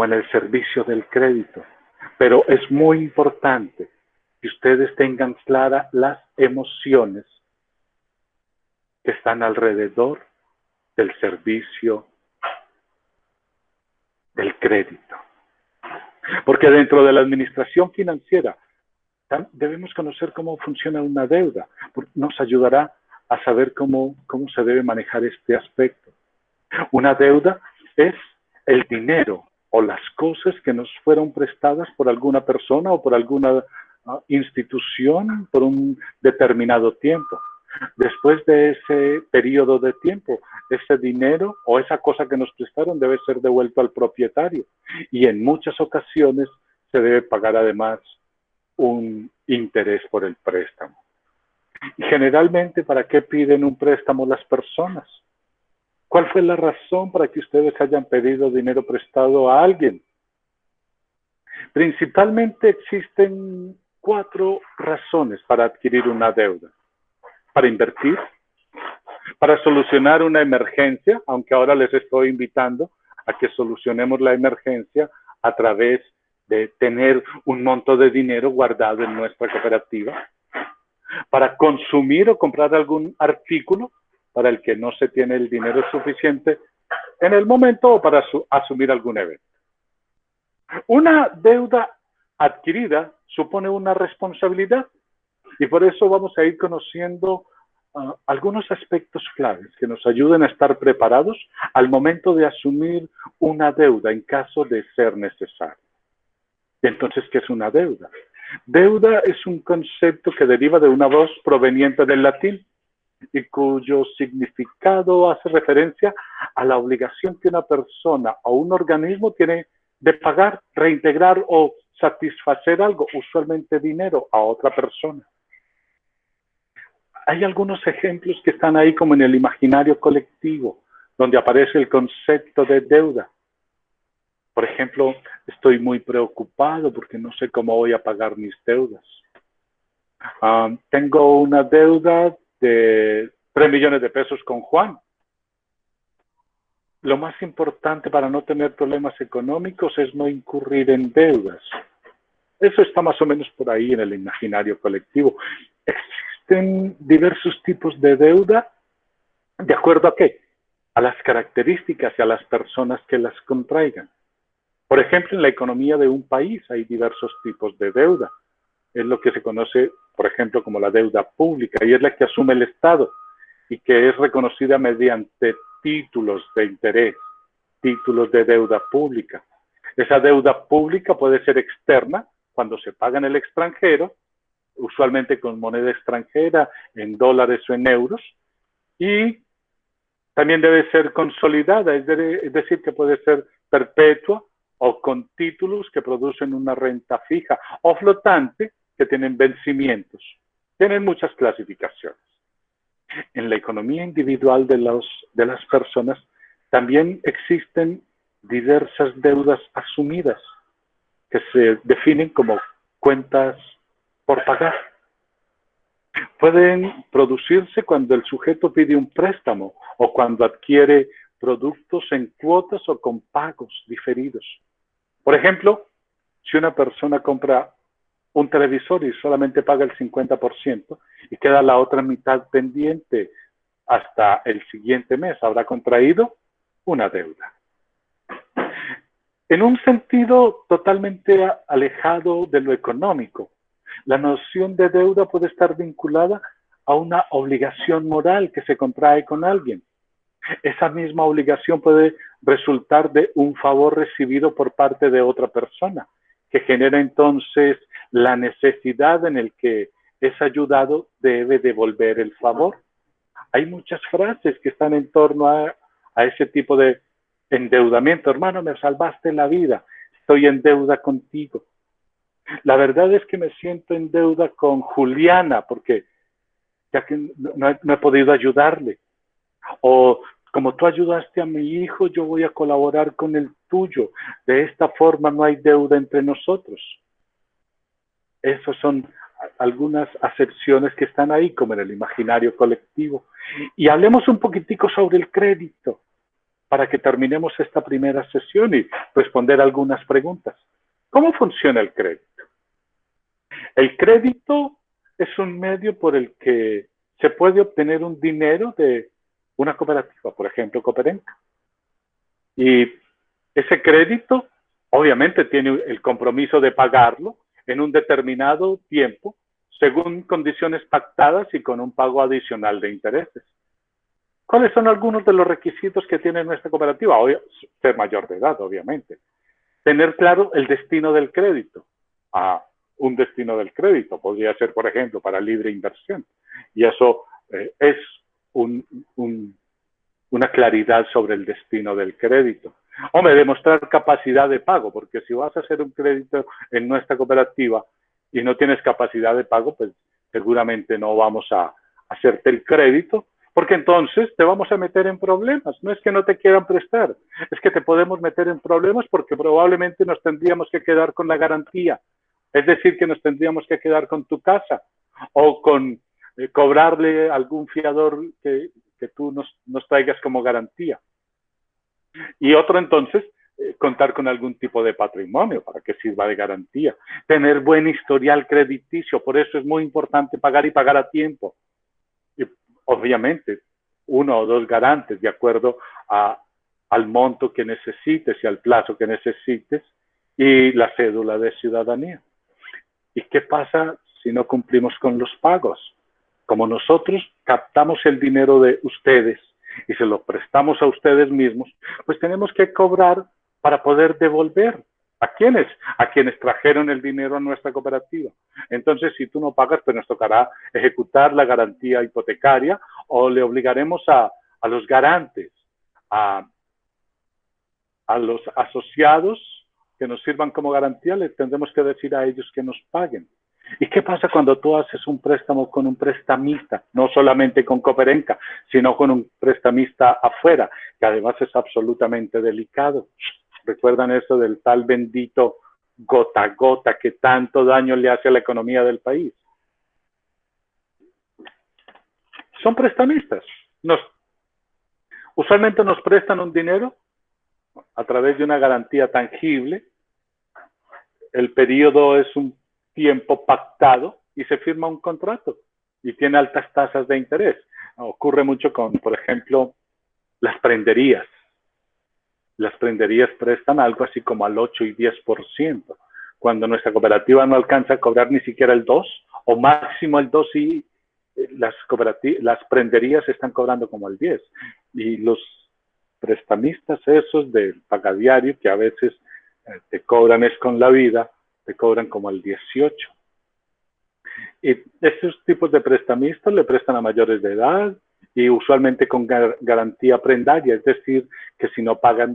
en el servicio del crédito. Pero es muy importante que ustedes tengan claras las emociones que están alrededor del servicio del crédito. Porque dentro de la administración financiera debemos conocer cómo funciona una deuda. Nos ayudará a saber cómo se debe manejar este aspecto. Una deuda es el dinero o las cosas que nos fueron prestadas por alguna persona o por alguna institución por un determinado tiempo. Después de ese periodo de tiempo, ese dinero o esa cosa que nos prestaron debe ser devuelto al propietario, y en muchas ocasiones se debe pagar además un interés por el préstamo. Y generalmente, ¿para qué piden un préstamo las personas? ¿Cuál fue la razón para que ustedes hayan pedido dinero prestado a alguien? Principalmente existen 4 razones para adquirir una deuda. Para invertir, para solucionar una emergencia, aunque ahora les estoy invitando a que solucionemos la emergencia a través de tener un monto de dinero guardado en nuestra cooperativa, para consumir o comprar algún artículo para el que no se tiene el dinero suficiente en el momento o para asumir algún evento. Una deuda adquirida supone una responsabilidad y por eso vamos a ir conociendo algunos aspectos claves que nos ayuden a estar preparados al momento de asumir una deuda en caso de ser necesario. Y entonces, ¿qué es una deuda? Deuda es un concepto que deriva de una voz proveniente del latín y cuyo significado hace referencia a la obligación que una persona o un organismo tiene de pagar, reintegrar o satisfacer algo, usualmente dinero, a otra persona. Hay algunos ejemplos que están ahí como en el imaginario colectivo, donde aparece el concepto de deuda. Por ejemplo, estoy muy preocupado porque no sé cómo voy a pagar mis deudas. Tengo una deuda de 3 millones de pesos con Juan. Lo más importante para no tener problemas económicos es no incurrir en deudas. Eso está más o menos por ahí en el imaginario colectivo. Existen diversos tipos de deuda, ¿de acuerdo a qué? A las características y a las personas que las contraigan. Por ejemplo, en la economía de un país hay diversos tipos de deuda. Es lo que se conoce, por ejemplo, como la deuda pública, y es la que asume el Estado y que es reconocida mediante títulos de interés, títulos de deuda pública. Esa deuda pública puede ser externa, cuando se paga en el extranjero, usualmente con moneda extranjera, en dólares o en euros, y también debe ser consolidada, es decir, que puede ser perpetua o con títulos que producen una renta fija o flotante que tienen vencimientos. Tienen muchas clasificaciones. En la economía individual de las personas también existen diversas deudas asumidas que se definen como cuentas por pagar. Pueden producirse cuando el sujeto pide un préstamo o cuando adquiere productos en cuotas o con pagos diferidos. Por ejemplo, si una persona compra un televisor y solamente paga el 50% y queda la otra mitad pendiente hasta el siguiente mes, habrá contraído una deuda. En un sentido totalmente alejado de lo económico, la noción de deuda puede estar vinculada a una obligación moral que se contrae con alguien. Esa misma obligación puede resultar de un favor recibido por parte de otra persona, que genera entonces la necesidad en el que es ayudado debe devolver el favor. Hay muchas frases que están en torno a ese tipo de endeudamiento. Hermano, me salvaste la vida, estoy en deuda contigo. La verdad es que me siento en deuda con Juliana porque ya que no he podido ayudarle. O como tú ayudaste a mi hijo, yo voy a colaborar con el tuyo. De esta forma no hay deuda entre nosotros. Esas son algunas acepciones que están ahí, como en el imaginario colectivo. Y hablemos un poquitico sobre el crédito, para que terminemos esta primera sesión y responder algunas preguntas. ¿Cómo funciona el crédito? El crédito es un medio por el que se puede obtener un dinero de una cooperativa, por ejemplo, Cooperenca. Y ese crédito, obviamente, tiene el compromiso de pagarlo en un determinado tiempo, según condiciones pactadas y con un pago adicional de intereses. ¿Cuáles son algunos de los requisitos que tiene nuestra cooperativa? Ser mayor de edad, obviamente. Tener claro el destino del crédito. Un destino del crédito podría ser, por ejemplo, para libre inversión. Y eso es una claridad sobre el destino del crédito. Hombre, demostrar capacidad de pago, porque si vas a hacer un crédito en nuestra cooperativa y no tienes capacidad de pago, pues seguramente no vamos a hacerte el crédito, Porque entonces te vamos a meter en problemas. No es que no te quieran prestar, es que te podemos meter en problemas porque probablemente nos tendríamos que quedar con la garantía. Es decir, que nos tendríamos que quedar con tu casa o con cobrarle algún fiador que tú nos traigas como garantía. Y otro entonces, contar con algún tipo de patrimonio para que sirva de garantía. Tener buen historial crediticio, por eso es muy importante pagar y pagar a tiempo. Y obviamente, uno o dos garantes de acuerdo al monto que necesites y al plazo que necesites y la cédula de ciudadanía. ¿Y qué pasa si no cumplimos con los pagos? Como nosotros captamos el dinero de ustedes y se lo prestamos a ustedes mismos, pues tenemos que cobrar para poder devolver. ¿A quiénes? A quienes trajeron el dinero a nuestra cooperativa. Entonces, si tú no pagas, pues nos tocará ejecutar la garantía hipotecaria o le obligaremos a los garantes, a los asociados que nos sirvan como garantía, les tendremos que decir a ellos que nos paguen. ¿Y qué pasa cuando tú haces un préstamo con un prestamista? No solamente con Cooperenca, sino con un prestamista afuera, que además es absolutamente delicado. ¿Recuerdan eso del tal bendito gota a gota que tanto daño le hace a la economía del país? Son prestamistas. Usualmente nos prestan un dinero a través de una garantía tangible. El periodo es un tiempo pactado y se firma un contrato y tiene altas tasas de interés. Ocurre mucho con, por ejemplo, las prenderías. Las prenderías prestan algo así como al 8 y 10%, cuando nuestra cooperativa no alcanza a cobrar ni siquiera el 2 o máximo el 2 y las prenderías están cobrando como el 10. Y los prestamistas esos del pagadiario, que a veces te cobran es con la vida, te cobran como el 18. Y estos tipos de prestamistas le prestan a mayores de edad y usualmente con garantía prendaria, es decir, que si no pagas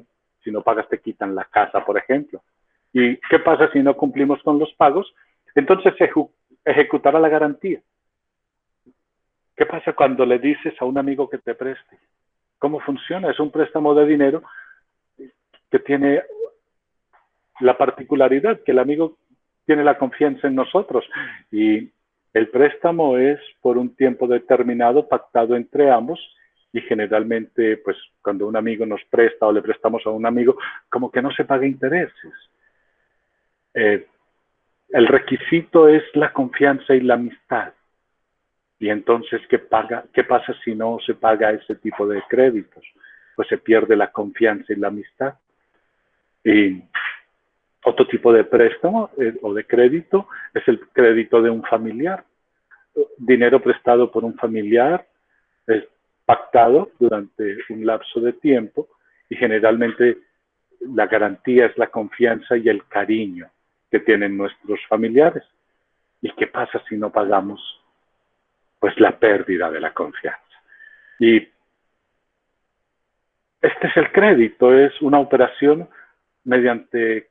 te quitan la casa, por ejemplo. ¿Y qué pasa si no cumplimos con los pagos? Entonces se ejecutará la garantía. ¿Qué pasa cuando le dices a un amigo que te preste? ¿Cómo funciona? Es un préstamo de dinero que tiene la particularidad que el amigo tiene la confianza en nosotros y el préstamo es por un tiempo determinado pactado entre ambos y generalmente pues cuando un amigo nos presta o le prestamos a un amigo como que no se paga intereses. El requisito es la confianza y la amistad. Y entonces, ¿qué pasa si no se paga ese tipo de créditos? Pues se pierde la confianza y la amistad. Y otro tipo de préstamo o de crédito es el crédito de un familiar. Dinero prestado por un familiar es pactado durante un lapso de tiempo y generalmente la garantía es la confianza y el cariño que tienen nuestros familiares. ¿Y qué pasa si no pagamos? Pues la pérdida de la confianza. Y este es el crédito, es una operación mediante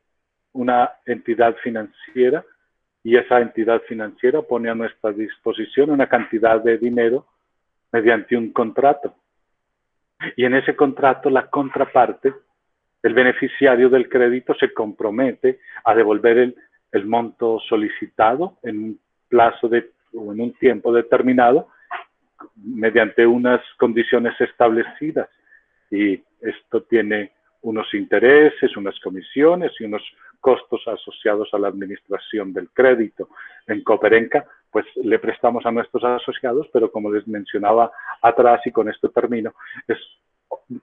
una entidad financiera y esa entidad financiera pone a nuestra disposición una cantidad de dinero mediante un contrato. Y en ese contrato la contraparte, el beneficiario del crédito se compromete a devolver el monto solicitado en un plazo o en un tiempo determinado mediante unas condiciones establecidas. Y esto tiene unos intereses, unas comisiones y unos costos asociados a la administración del crédito. En Cooperenca, pues le prestamos a nuestros asociados, pero como les mencionaba atrás y con esto termino, es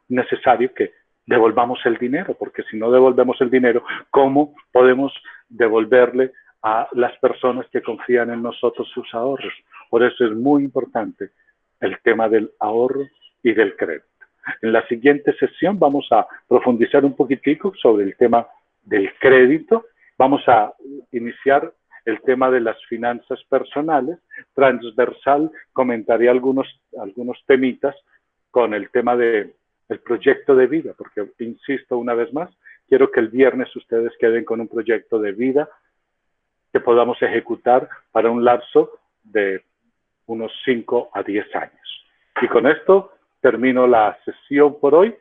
necesario que devolvamos el dinero, porque si no devolvemos el dinero, ¿cómo podemos devolverle a las personas que confían en nosotros sus ahorros? Por eso es muy importante el tema del ahorro y del crédito. En la siguiente sesión vamos a profundizar un poquitico sobre el tema del crédito. Vamos a iniciar el tema de las finanzas personales. Transversal, comentaré algunos temitas con el tema del proyecto de vida, porque insisto una vez más, quiero que el viernes ustedes queden con un proyecto de vida que podamos ejecutar para un lapso de unos 5 a 10 años. Y con esto termino la sesión por hoy.